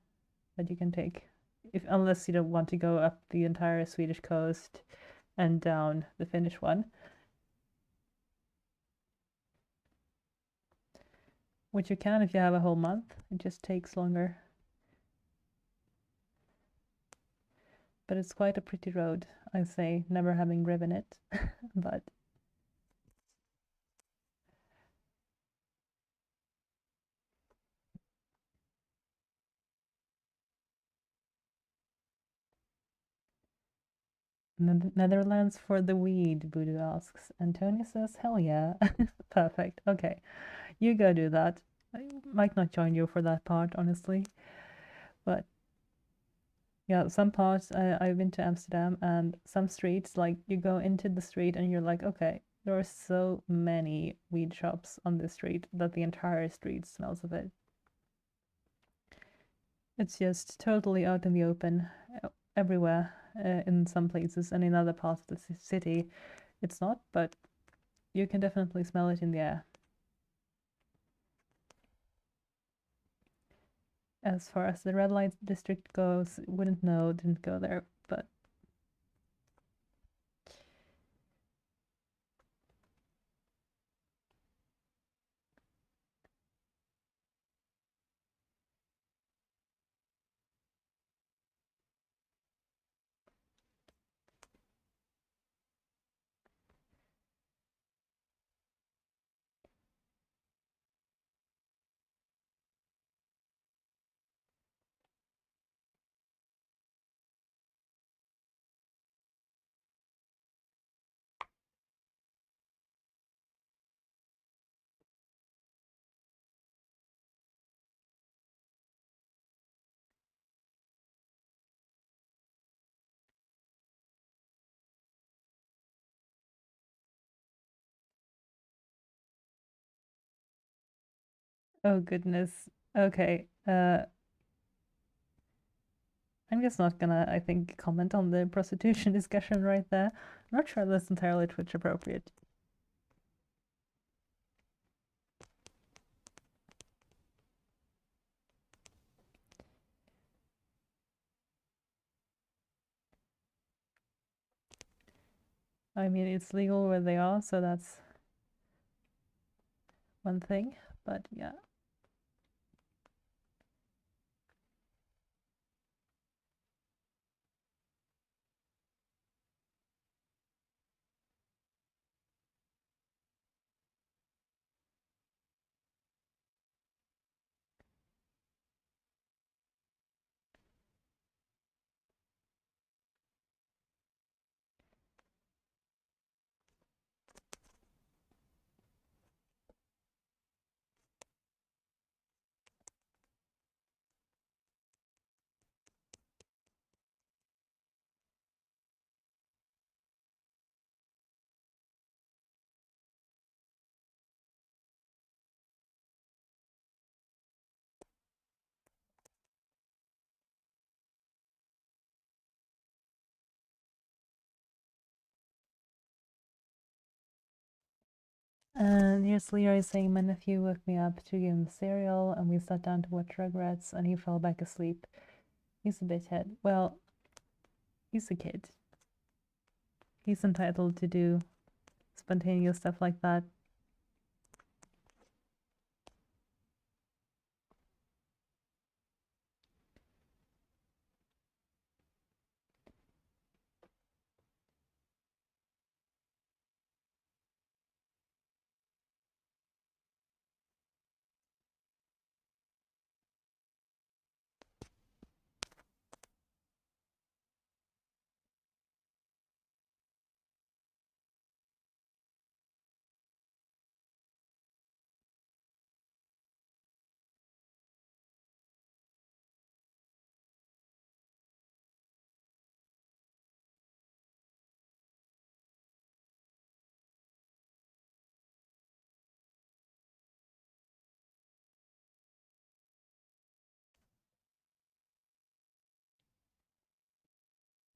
that you can take, unless you don't want to go up the entire Swedish coast and down the Finnish one, which you can if you have a whole month. It just takes longer, but it's quite a pretty road, I say, never having driven it. But Netherlands for the weed, Voodoo asks. Antonia says, hell yeah. Perfect. Okay, you go do that. I might not join you for that part, honestly. But yeah, some parts, I've been to Amsterdam, and some streets, like, you go into the street and you're like, okay, there are so many weed shops on this street that the entire street smells of it. It's just totally out in the open everywhere. In some places, and in other parts of the city it's not, but you can definitely smell it in the air. As far as the red light district goes, wouldn't know, didn't go there, but oh goodness. Okay, I'm just not gonna, I think, comment on the prostitution discussion right there. I'm not sure that's entirely Twitch appropriate. I mean, it's legal where they are, so that's one thing, but yeah. And here's Leroy saying, my nephew woke me up to give him cereal, and we sat down to watch Rugrats, and he fell back asleep. He's a bithead. Well, he's a kid. He's entitled to do spontaneous stuff like that.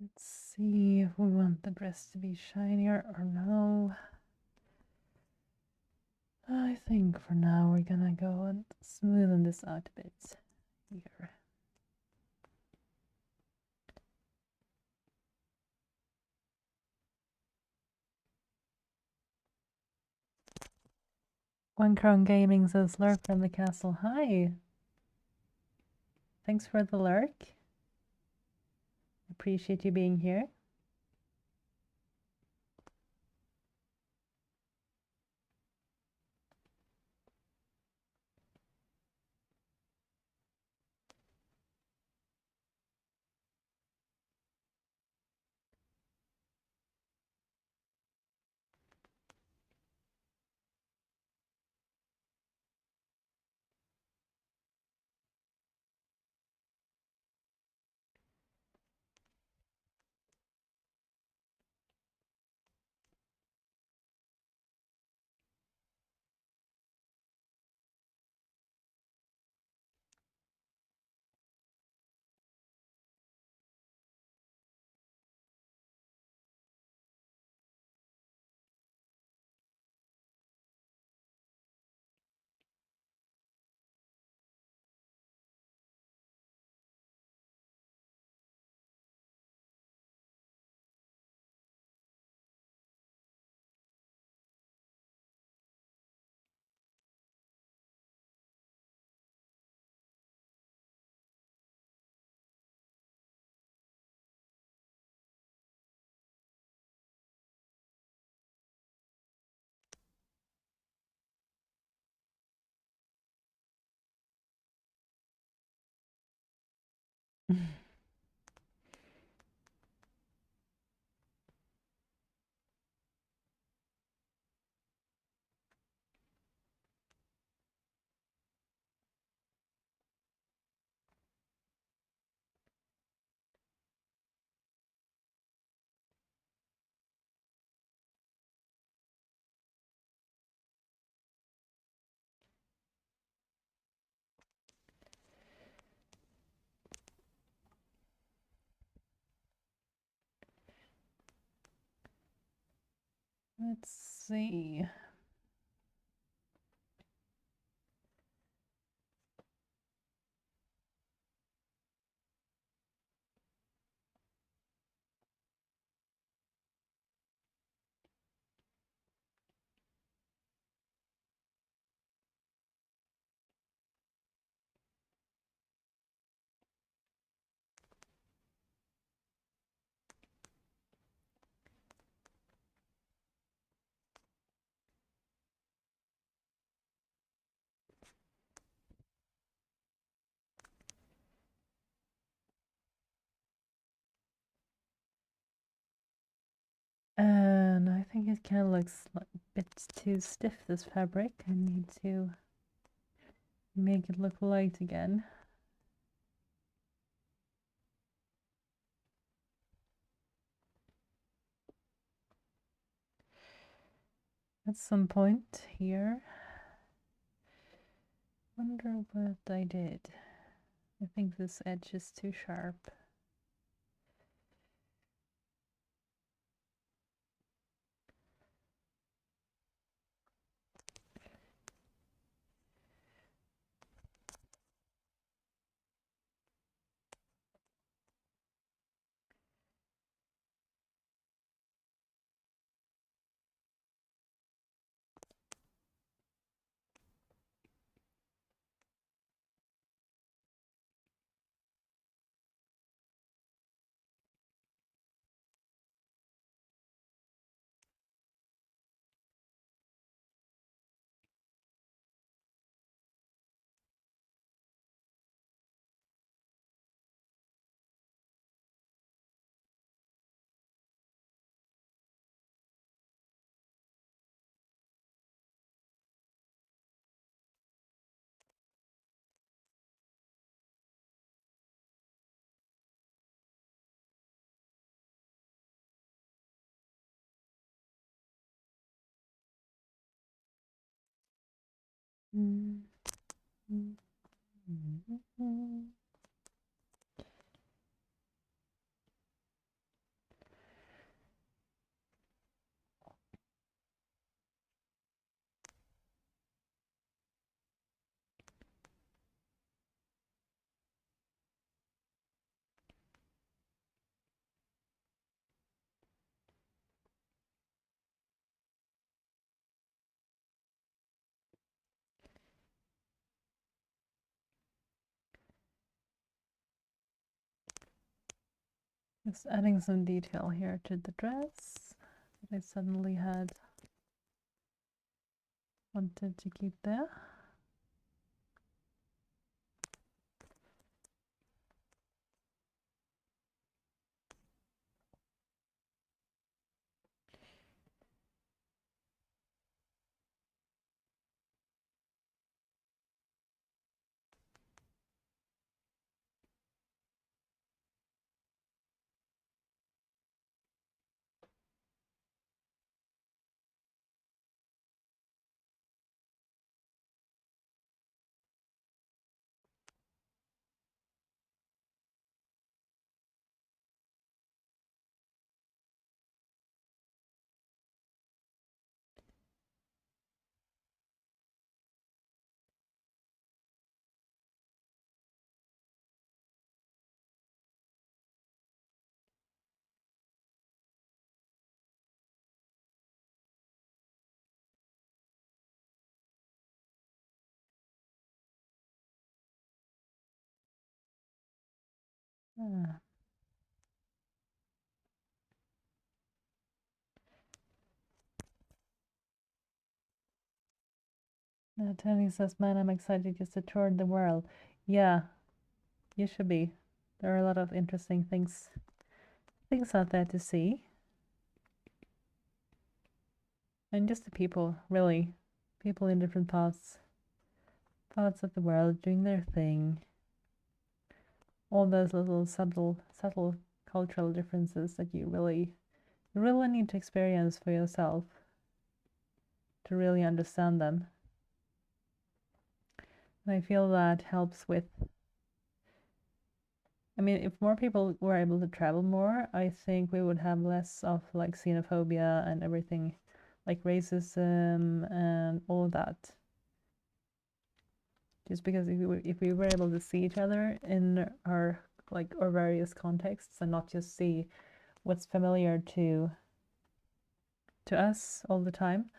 Let's see if we want the dress to be shinier or no. I think for now we're gonna go and smoothen this out a bit here. One Crown Gaming says lurk from the castle. Hi. Thanks for the lurk. Appreciate you being here. Let's see. And I think it kind of looks like a bit too stiff, this fabric. I need to make it look light again. At some point here. Wonder what I did. I think this edge is too sharp. Mm. Just adding some detail here to the dress that I suddenly had wanted to keep there. Ah. Tony says, man, I'm excited just to tour the world. Yeah, you should be. There are a lot of interesting things out there to see. And just the people, really. People in different parts of the world doing their thing. All those little subtle cultural differences that you really need to experience for yourself to really understand them. And I feel that helps with, I mean, if more people were able to travel more, I think we would have less of like xenophobia and everything, like racism and all of that. Just because if we were able to see each other in our various contexts and not just see what's familiar to us all the time,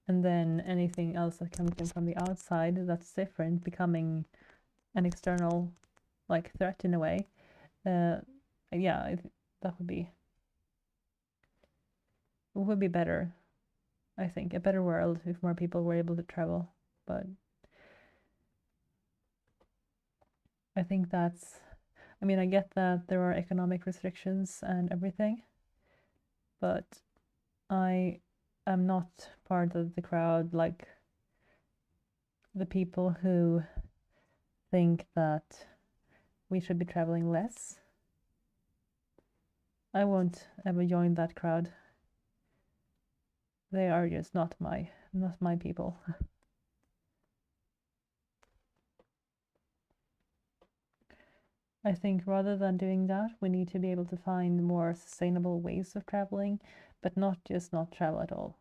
and then anything else that comes in from the outside that's different becoming an external like threat in a way, yeah, that would be better. I think a better world if more people were able to travel. But I think that's, I mean, I get that there are economic restrictions and everything, but I am not part of the crowd like the people who think that we should be traveling less. I won't ever join that crowd. They are just not my people. I think rather than doing that, we need to be able to find more sustainable ways of traveling, but not just not travel at all.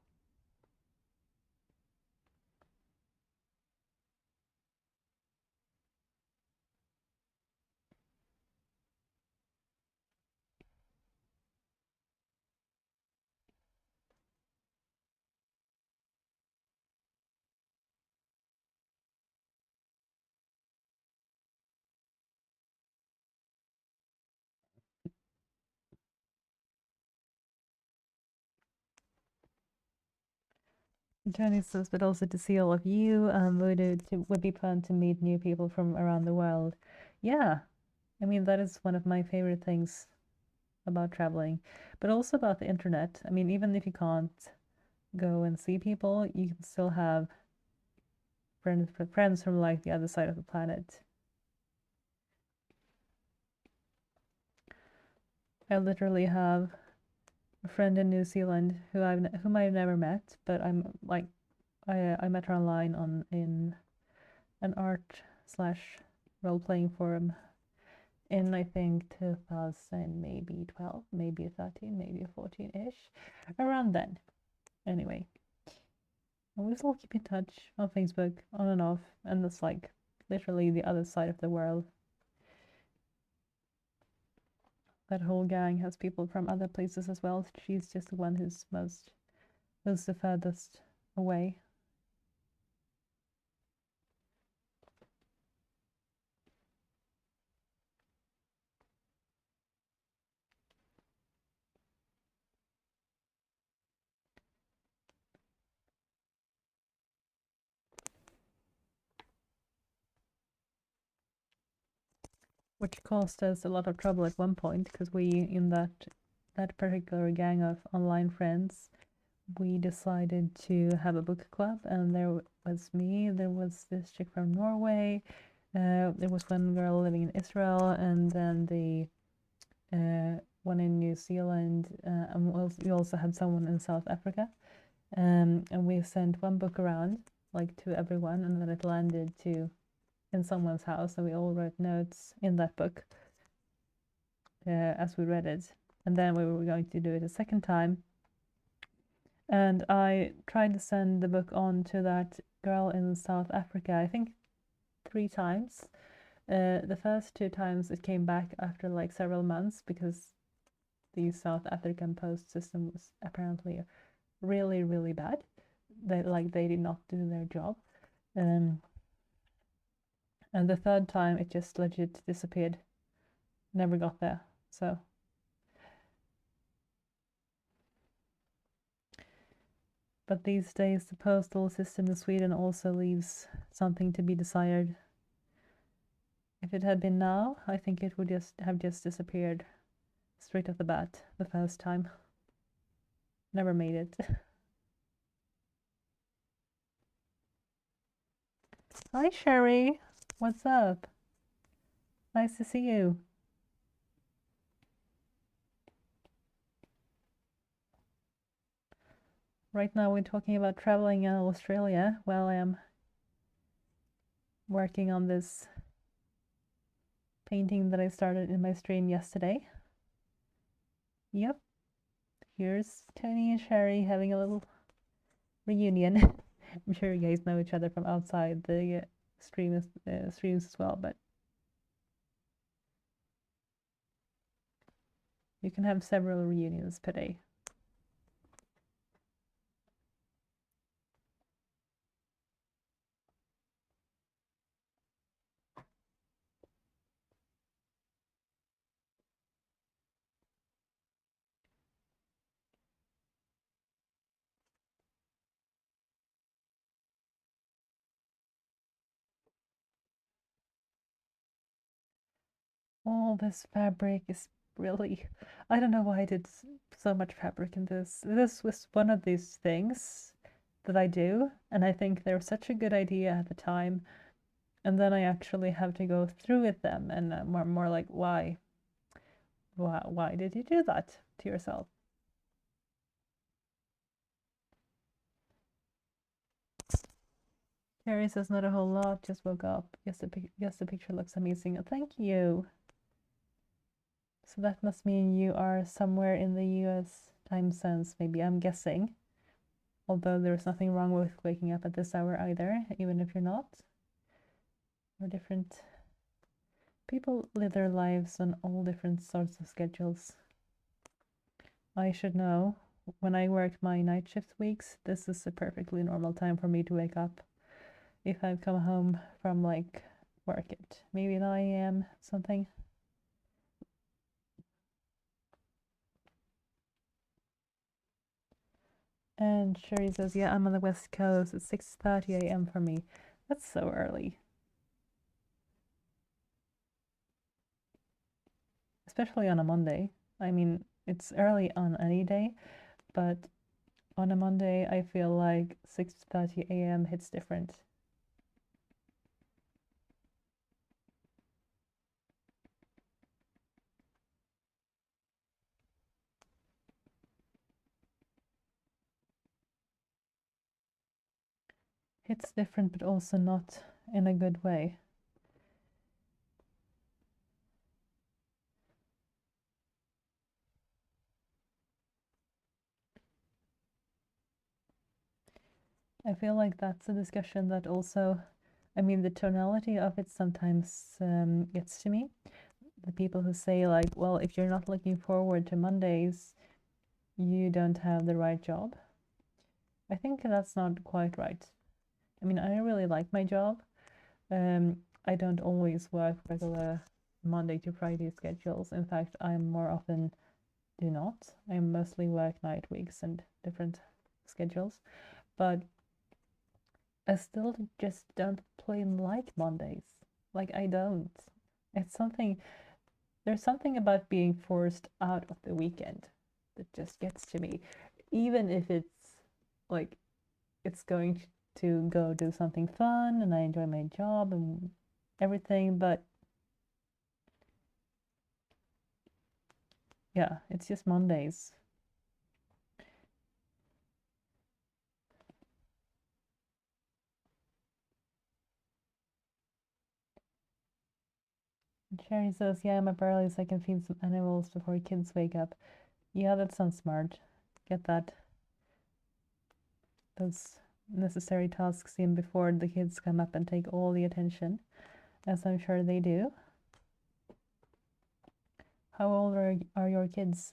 Tony says, but also to see all of you, would be fun to meet new people from around the world. Yeah, I mean, that is one of my favorite things about traveling, but also about the internet. I mean, even if you can't go and see people, you can still have friends from like the other side of the planet. I literally have a friend in New Zealand whom I've never met, but I'm like I met her online in an art slash role playing forum in I think 2000, maybe 12, maybe 13, maybe 14-ish, around then. Anyway, and we still keep in touch on Facebook, on and off, and that's like literally the other side of the world. That whole gang has people from other places as well. She's just the one who's the furthest away. which caused us a lot of trouble at one point because we, in that particular gang of online friends, we decided to have a book club, and there was me, there was this chick from Norway, there was one girl living in Israel, and then the one in New Zealand, and we also had someone in South Africa, and we sent one book around, like to everyone, and then it landed in someone's house, and we all wrote notes in that book as we read it. And then we were going to do it a second time, and I tried to send the book on to that girl in South Africa, I think 3 times. The first 2 times it came back after like several months because the South African post system was apparently really, really bad. They did not do their job. And the third time it just legit disappeared. Never got there. So but these days the postal system in Sweden also leaves something to be desired. If it had been now, I think it would just have disappeared straight off the bat the first time. Never made it. Hi Sherry, what's up? Nice to see you. Right now we're talking about traveling in Australia while I am working on this painting that I started in my stream yesterday. Yep. Here's Tony and Sherry having a little reunion. I'm sure you guys know each other from outside the streams as well, but you can have several reunions per day. All this fabric is really, I don't know why I did so much fabric in this. This was one of these things that I do, and I think they're such a good idea at the time, and then I actually have to go through with them, and more like, why did you do that to yourself? Carrie says not a whole lot, just woke up. Yes, the picture looks amazing. Thank you. So that must mean you are somewhere in the US time zones, maybe, I'm guessing. Although there's nothing wrong with waking up at this hour either, even if you're not. We're different. People live their lives on all different sorts of schedules. I should know. When I work my night shift weeks, this is a perfectly normal time for me to wake up. If I've come home from like work at maybe 9 a.m. something. And Sherry says, yeah, I'm on the West Coast. It's 6:30 a.m. for me. That's so early. Especially on a Monday. I mean, it's early on any day, but on a Monday, I feel like 6:30 a.m. hits different. Hits different, but also not in a good way. I feel like that's a discussion that also, I mean, the tonality of it sometimes gets to me. The people who say like, well, if you're not looking forward to Mondays, you don't have the right job. I think that's not quite right. I mean, I really like my job. I don't always work regular Monday to Friday schedules. In fact, I more often do not. I mostly work night weeks and different schedules. But I still just don't plain like Mondays. Like, I don't. It's something, there's something about being forced out of the weekend that just gets to me. Even if it's like, it's going to go do something fun and I enjoy my job and everything, but yeah, it's just Mondays. Sherry says, yeah, I'm up early so I can feed some animals before kids wake up. Yeah, that sounds smart. Get those necessary tasks in before the kids come up and take all the attention, as I'm sure they do. How old are your kids?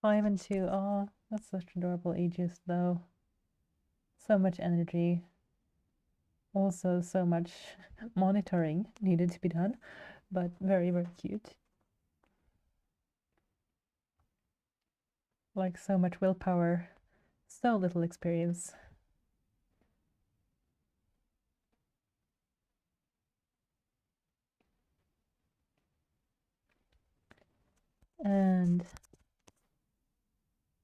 Five and two. Oh, that's such adorable ages, though. So much energy. Also, so much monitoring needed to be done, but very, very cute. Like so much willpower, so little experience. And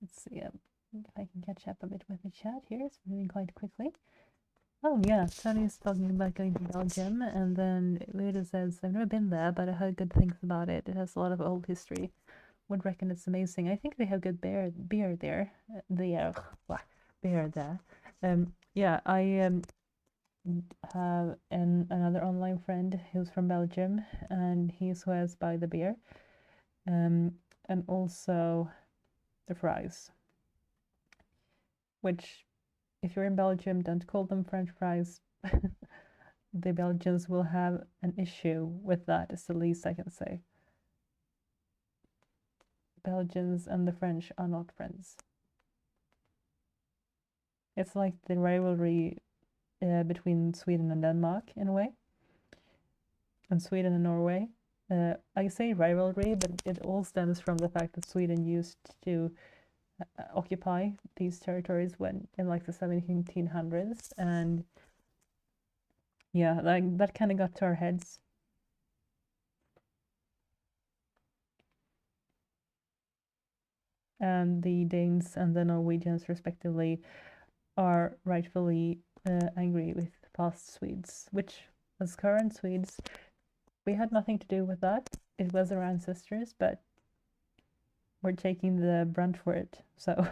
let's see if I can catch up a bit with the chat here. It's moving quite quickly. Oh yeah, Tony's talking about going to Belgium, and then Luda says, I've never been there, but I heard good things about it. It has a lot of old history. Would reckon it's amazing. I think they have good beer there. Beer there. Yeah, I have another online friend who's from Belgium, and he swears by the beer, and also the fries, which if you're in Belgium, don't call them French fries. The Belgians will have an issue with that, is the least I can say. Belgians and the French are not friends. It's like the rivalry between Sweden and Denmark in a way, and Sweden and Norway. I say rivalry, but it all stems from the fact that Sweden used to occupy these territories when in like the 1700s, and yeah, like that kind of got to our heads. And the Danes and the Norwegians, respectively, are rightfully angry with past Swedes, which, as current Swedes, we had nothing to do with that. It was our ancestors, but we're taking the brunt for it. So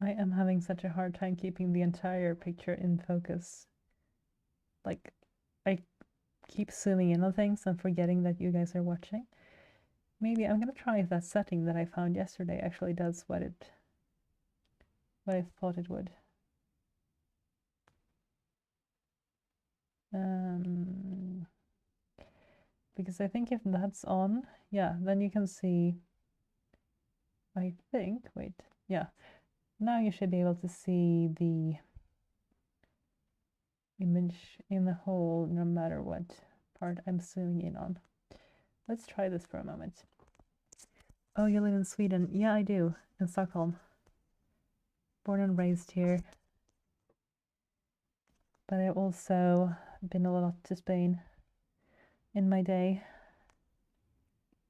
I am having such a hard time keeping the entire picture in focus. Like, I keep zooming in on things and forgetting that you guys are watching. Maybe I'm gonna try if that setting that I found yesterday actually does what I thought it would. Because I think if that's on, yeah, then you can see, I think, wait, yeah, now you should be able to see the image in the whole, no matter what part I'm zooming in on. Let's try this for a moment. Oh, you live in Sweden? Yeah, I do, in Stockholm. Born and raised here. But I also been a lot to Spain in my day.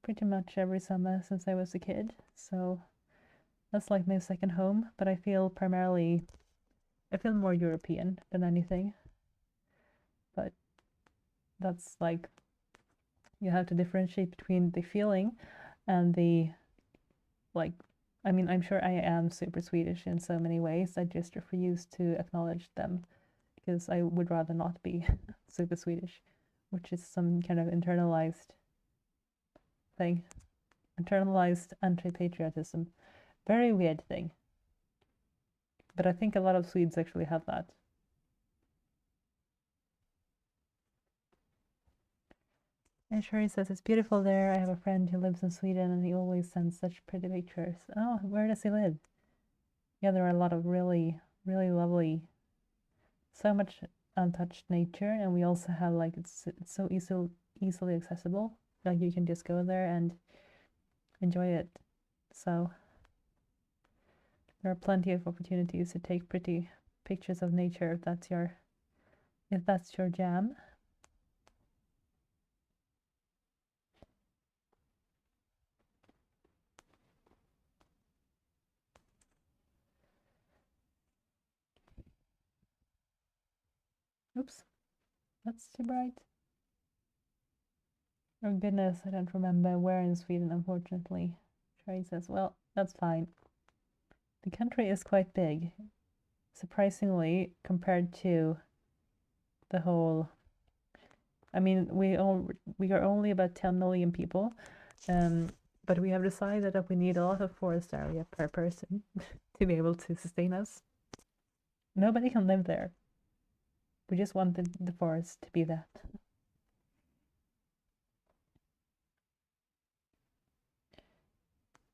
Pretty much every summer since I was a kid. So that's like my second home, but I feel more European than anything. But that's like, you have to differentiate between the feeling and the, like, I mean, I'm sure I am super Swedish in so many ways. I just refuse to acknowledge them because I would rather not be super Swedish, which is some kind of internalized thing, internalized anti-patriotism. Very weird thing. But I think a lot of Swedes actually have that. And Sherry says it's beautiful there. I have a friend who lives in Sweden and he always sends such pretty pictures. Oh, where does he live? Yeah, there are a lot of really, really lovely, so much untouched nature, and we also have like it's so easily accessible. Like you can just go there and enjoy it. So there are plenty of opportunities to take pretty pictures of nature if that's your jam. Oops, that's too bright. Oh goodness, I don't remember where in Sweden, unfortunately. Sherry says, well, that's fine. The country is quite big, surprisingly, compared to the whole. I mean, we are only about 10 million people, but we have decided that we need a lot of forest area per person to be able to sustain us. Nobody can live there. We just want the forest to be that.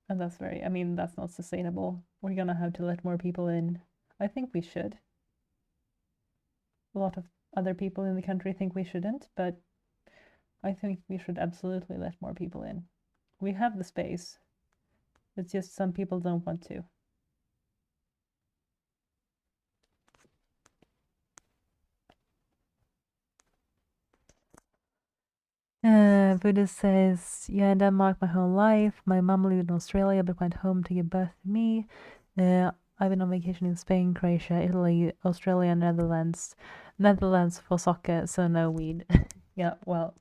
And that's not sustainable. We're gonna have to let more people in. I think we should. A lot of other people in the country think we shouldn't, but I think we should absolutely let more people in. We have the space. It's just some people don't want to. Buddha says, yeah, in Denmark my whole life. My mom lived in Australia but went home to give birth to me. I've been on vacation in Spain, Croatia, Italy, Australia, Netherlands. Netherlands for soccer, so no weed. Yeah, well,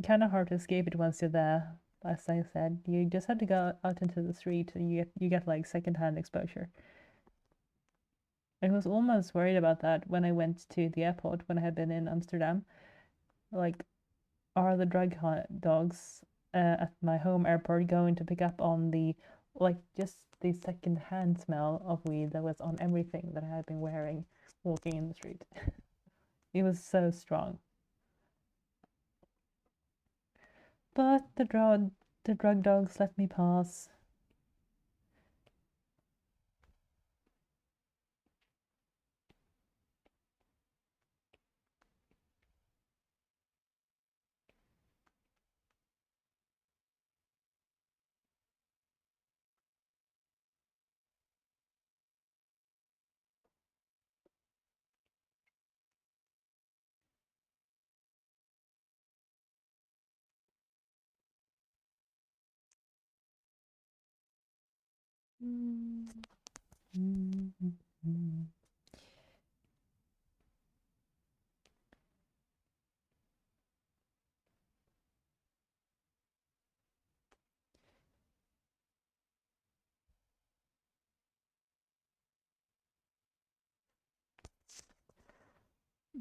kind of hard to escape it once you're there. As I said, you just have to go out into the street and you get like secondhand exposure. I was almost worried about that when I went to the airport when I had been in Amsterdam. Like, are the drug dogs at my home airport going to pick up on just the second-hand smell of weed that was on everything that I had been wearing walking in the street? It was so strong. But the drug dogs let me pass.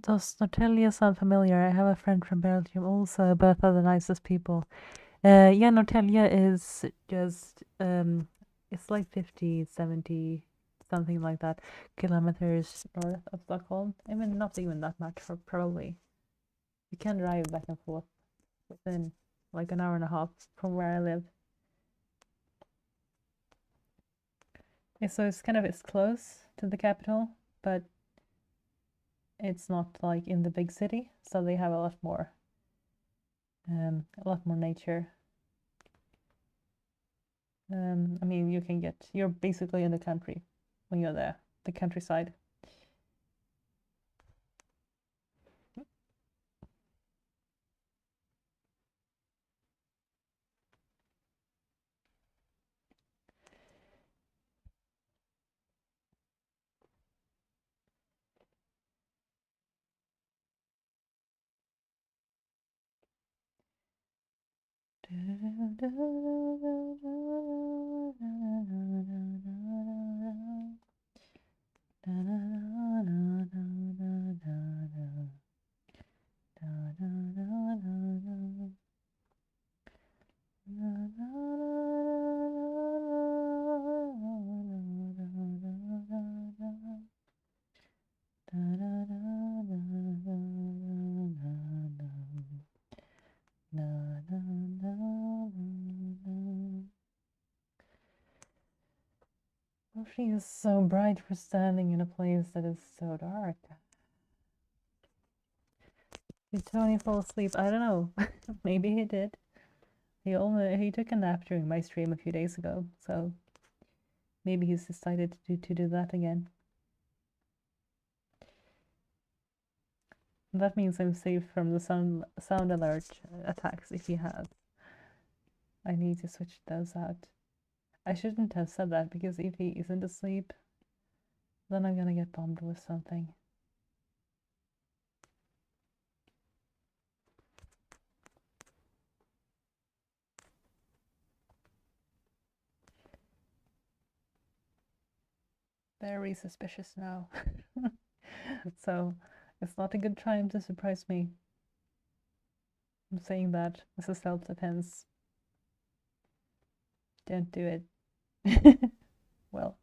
Does Nortelia sound familiar? I have a friend from Belgium also, both are the nicest people. Yeah, Nortelia is just, it's like 50, 70, something like that, kilometers north of Stockholm. I mean, not even that much, probably. You can drive back and forth within like an hour and a half from where I live. Yeah, so it's close to the capital, but it's not like in the big city, so they have a lot more nature. I mean, you're basically in the country when you're there, the countryside. Oh, she is so bright for standing in a place that is so dark. Did Tony fall asleep? I don't know. Maybe he did. He took a nap during my stream a few days ago, so maybe he's decided to do that again. That means I'm safe from the sound alert attacks if he has. I need to switch those out. I shouldn't have said that because if he isn't asleep, then I'm gonna get bombed with something. Very suspicious now. So it's not a good time to surprise me. I'm saying that as a self-defense. Don't do it. Well.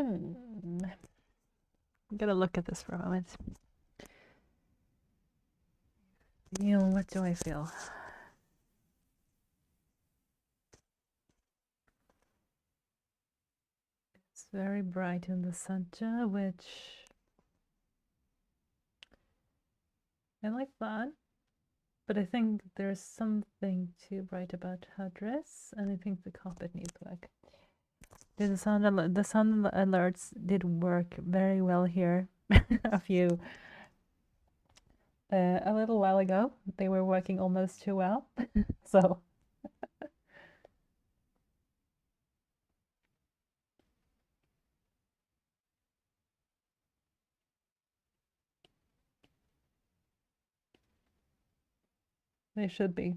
I'm gonna look at this for a moment. What do I feel? It's very bright in the center, which I like that. But I think there's something too bright about her dress, and I think the carpet needs work. The sound alerts did work very well here. A little while ago, they were working almost too well. So they should be.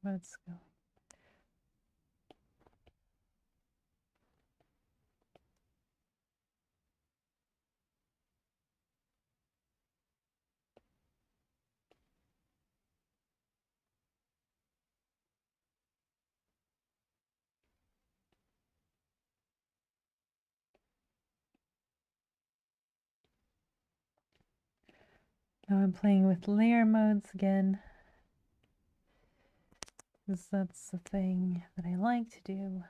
Let's go. Now I'm playing with layer modes again, because that's the thing that I like to do.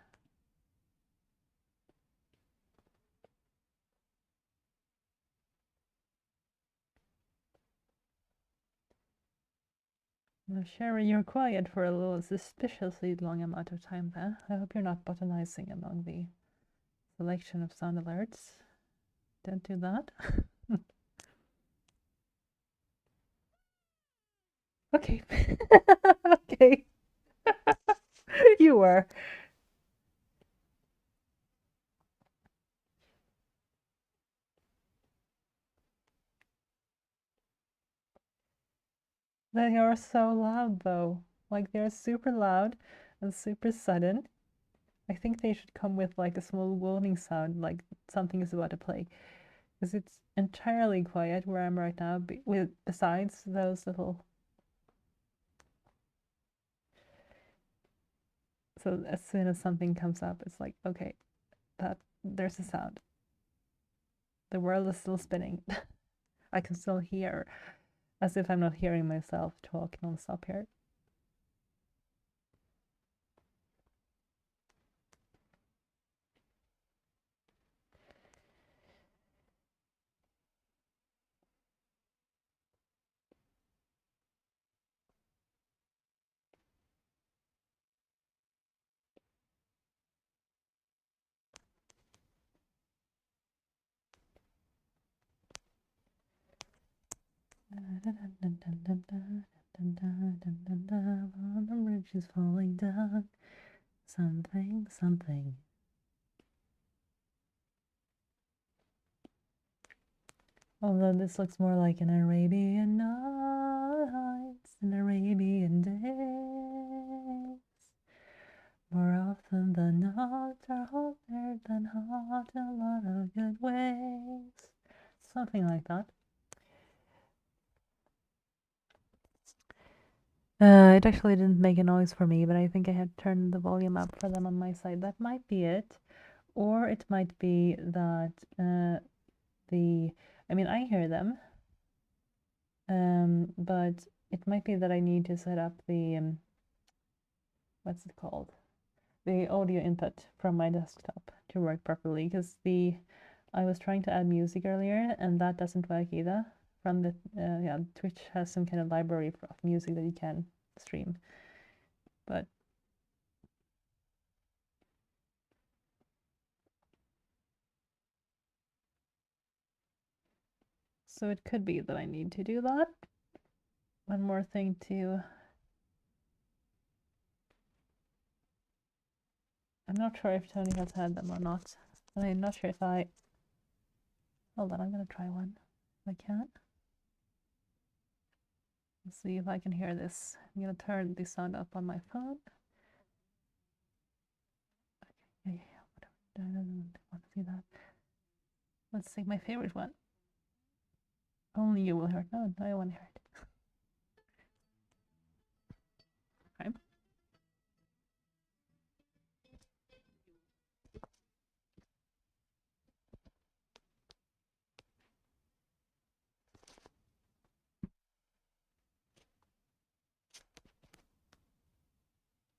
Now, Sherry, you're quiet for a little suspiciously long amount of time there. I hope you're not botanizing among the selection of sound alerts. Don't do that. Okay. Okay. You were. They are so loud though. Like they're super loud and super sudden. I think they should come with like a small warning sound, like something is about to play. Because it's entirely quiet where I'm right now, besides those little. So as soon as something comes up, it's like, okay, there's a sound. The world is still spinning. I can still hear, as if I'm not hearing myself talk non-stop here. On the bridge is falling down. Something, something. Although this looks more like an Arabian Nights, an Arabian Days. More often than not, are hotter than hot, a lot of good ways. Something like that. It actually didn't make a noise for me, but I think I had turned the volume up for them on my side. That might be it. Or it might be that I mean, I hear them, but it might be that I need to set up the, what's it called? The audio input from my desktop to work properly, because I was trying to add music earlier, and that doesn't work either. From the, yeah, Twitch has some kind of library of music that you can stream, but so it could be that I need to do that. One more thing to, I'm not sure if Tony has had them or not. And I'm not sure if hold on, I'm gonna try one if I can. Let's see if I can hear this. I'm gonna turn the sound up on my phone. Okay, yeah, whatever. I don't want to see that. Let's see my favorite one. Only you will hear it. No, I want to hear it. Okay.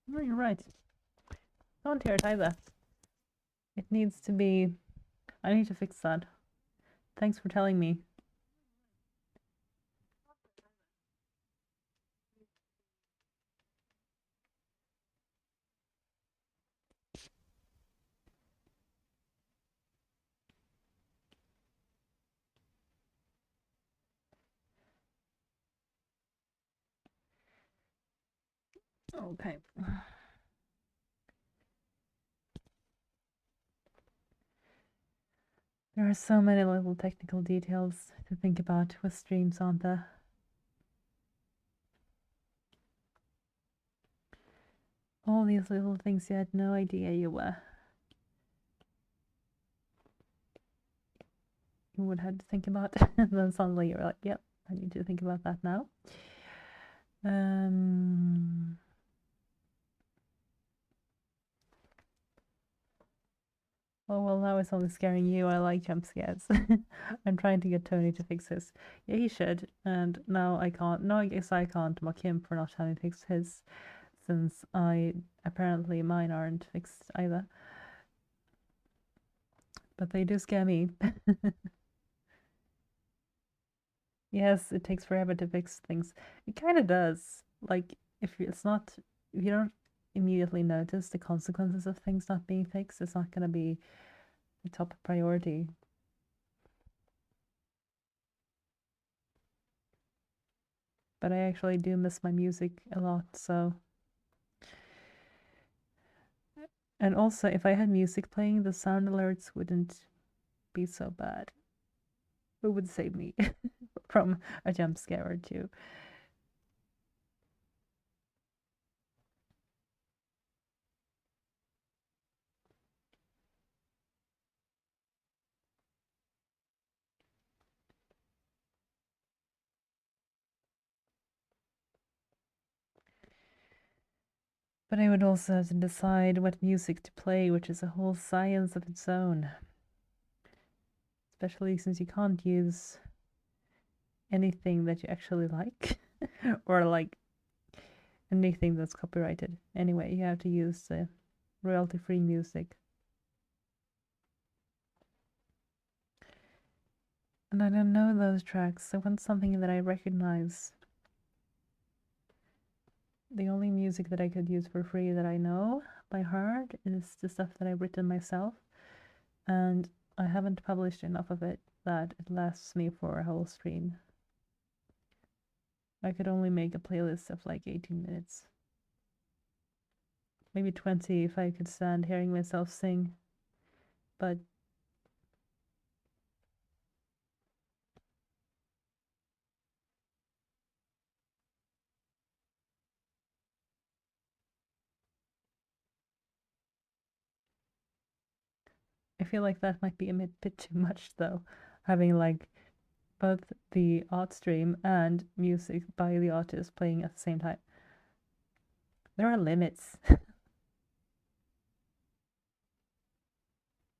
No, you're right. Don't hear it either. It needs to be. I need to fix that. Thanks for telling me. Okay. There are so many little technical details to think about with streams, aren't there? All these little things you had no idea you would have to think about. And then suddenly you're like, yep, I need to think about that now. Oh, well, now it's only scaring you. I like jump scares. I'm trying to get Tony to fix his. Yeah, he should. And now I can't. No, I guess I can't mock him for not having fixed his, since apparently mine aren't fixed either. But they do scare me. Yes, it takes forever to fix things. It kind of does. Like, if you don't immediately notice the consequences of things not being fixed, it's not going to be the top priority. But I actually do miss my music a lot, so. And also, if I had music playing, the sound alerts wouldn't be so bad. It would save me from a jump scare or two. But I would also have to decide what music to play, which is a whole science of its own. Especially since you can't use anything that you actually like or like anything that's copyrighted. Anyway, you have to use royalty-free music. And I don't know those tracks. I want something that I recognize. The only music that I could use for free that I know by heart is the stuff that I've written myself. And I haven't published enough of it that it lasts me for a whole stream. I could only make a playlist of like 18 minutes. Maybe 20 if I could stand hearing myself sing. But I feel like that might be a bit too much though, having like both the art stream and music by the artist playing at the same time. There are limits.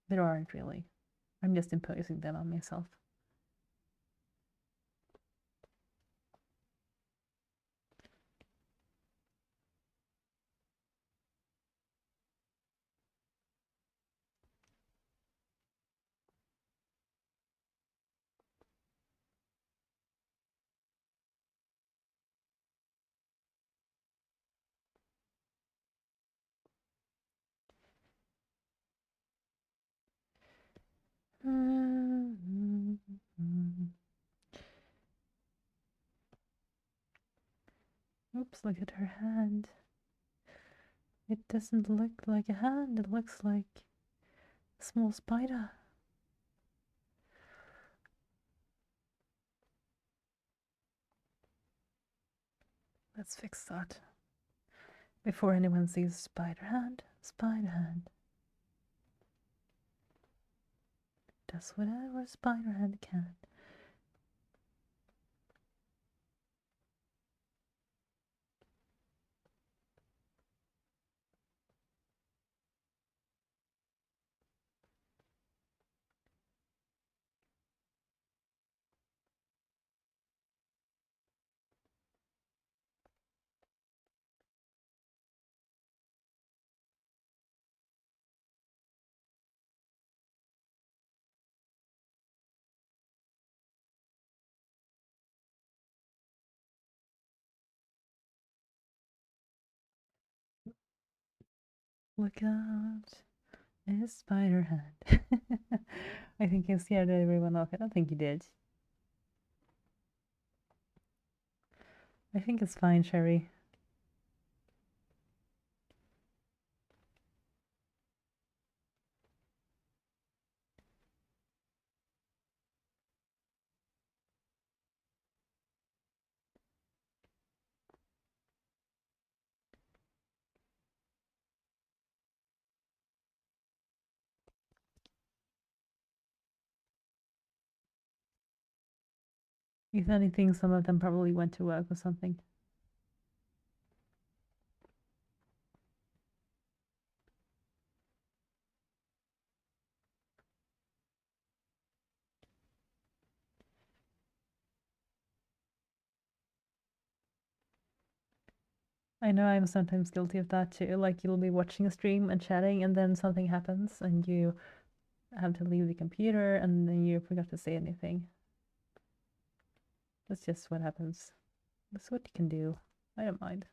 There aren't really. I'm just imposing them on myself. Oops, look at her hand. It doesn't look like a hand, it looks like a small spider. Let's fix that before anyone sees spider hand. Spider hand does whatever spider hand can. Look out, it's spider hand. I think you scared everyone off. I don't think you did. I think it's fine, Sherry. If anything, some of them probably went to work or something. I know I'm sometimes guilty of that too. Like you'll be watching a stream and chatting, and then something happens, and you have to leave the computer, and then you forgot to say anything. That's just what happens. That's what you can do. I don't mind.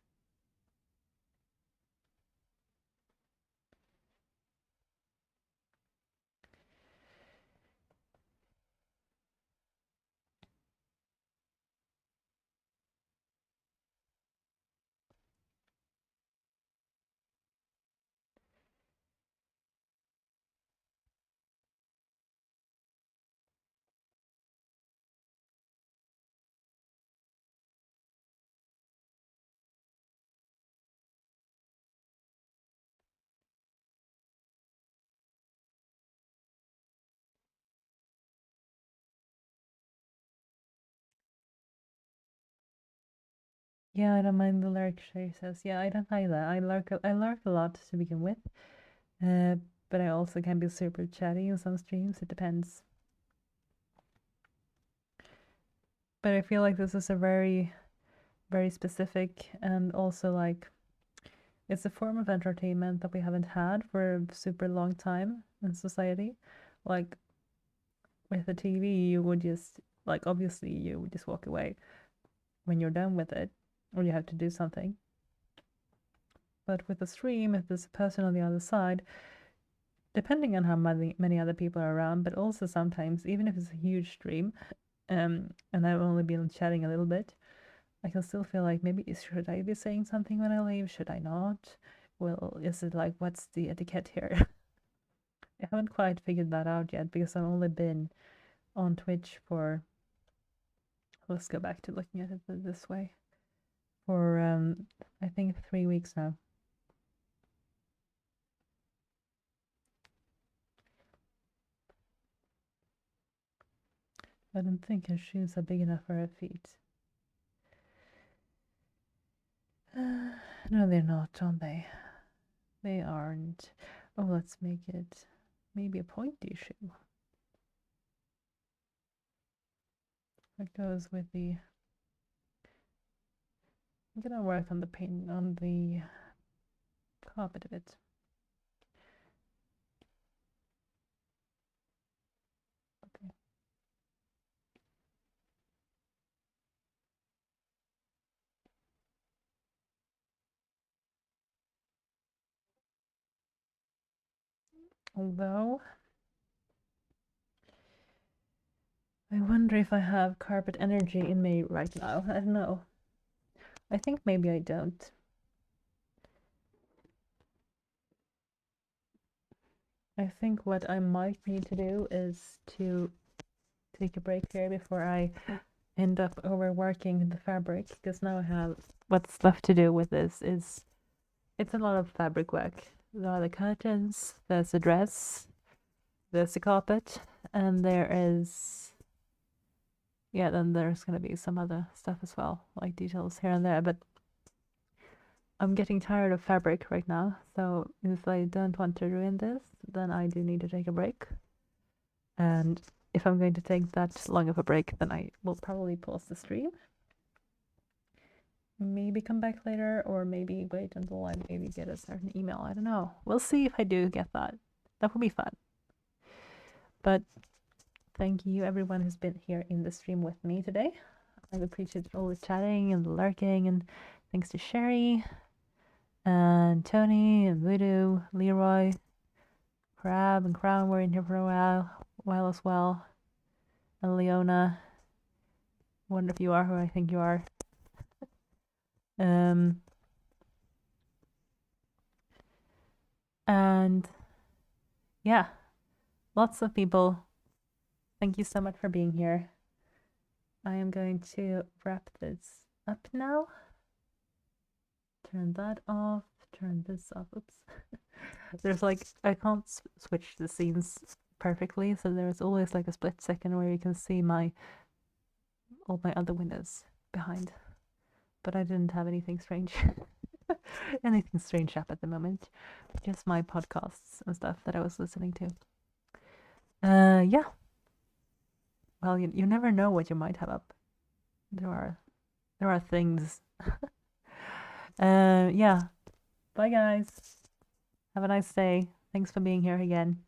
Yeah, I don't mind the lurk, Sherry says. Yeah, I don't either. I lurk a lot to begin with. But I also can be super chatty in some streams. It depends. But I feel like this is a very, very specific and also like it's a form of entertainment that we haven't had for a super long time in society. Like with the TV, you would just like obviously you would just walk away when you're done with it, or you have to do something. But with the stream, if there's a person on the other side, depending on how many other people are around, but also sometimes even if it's a huge stream, and I've only been chatting a little bit, I can still feel like maybe should I be saying something when I leave? Should I not? Well, is it like what's the etiquette here? I haven't quite figured that out yet because I've only been on Twitch for, let's go back to looking at it this way, for I think 3 weeks now. I don't think her shoes are big enough for her feet. No, they're not, aren't they? They aren't. Oh, let's make it maybe a pointy shoe. That goes with the... I'm gonna work on the paint on the carpet a bit. Okay. Although I wonder if I have carpet energy in me right now. I don't know. I think maybe I don't. I think what I might need to do is to take a break here before I end up overworking the fabric, because now I have what's left to do with this is it's a lot of fabric work. There are the curtains, there's the dress, there's the carpet, and there is then there's gonna be some other stuff as well, like details here and there, but I'm getting tired of fabric right now, so if I don't want to ruin this, then I do need to take a break. And if I'm going to take that long of a break, then I will probably pause the stream. Maybe come back later, or maybe wait until I maybe get a certain email. I don't know. We'll see if I do get that. That will be fun. But thank you everyone who's been here in the stream with me today. I appreciate all the chatting and the lurking, and thanks to Sherry and Tony and Voodoo, Leroy, Crab and Crown were in here for a while as well. And Leona. Wonder if you are who I think you are. And yeah, lots of people. Thank you so much for being here. I am going to wrap this up now. Turn that off. Turn this off. Oops. There's like, I can't switch the scenes perfectly, so there's always like a split second where you can see all my other windows behind. But I didn't have anything strange. Anything strange up at the moment. Just my podcasts and stuff that I was listening to. Yeah. Well, you never know what you might have up. There are things. Yeah. Bye guys. Have a nice day. Thanks for being here again.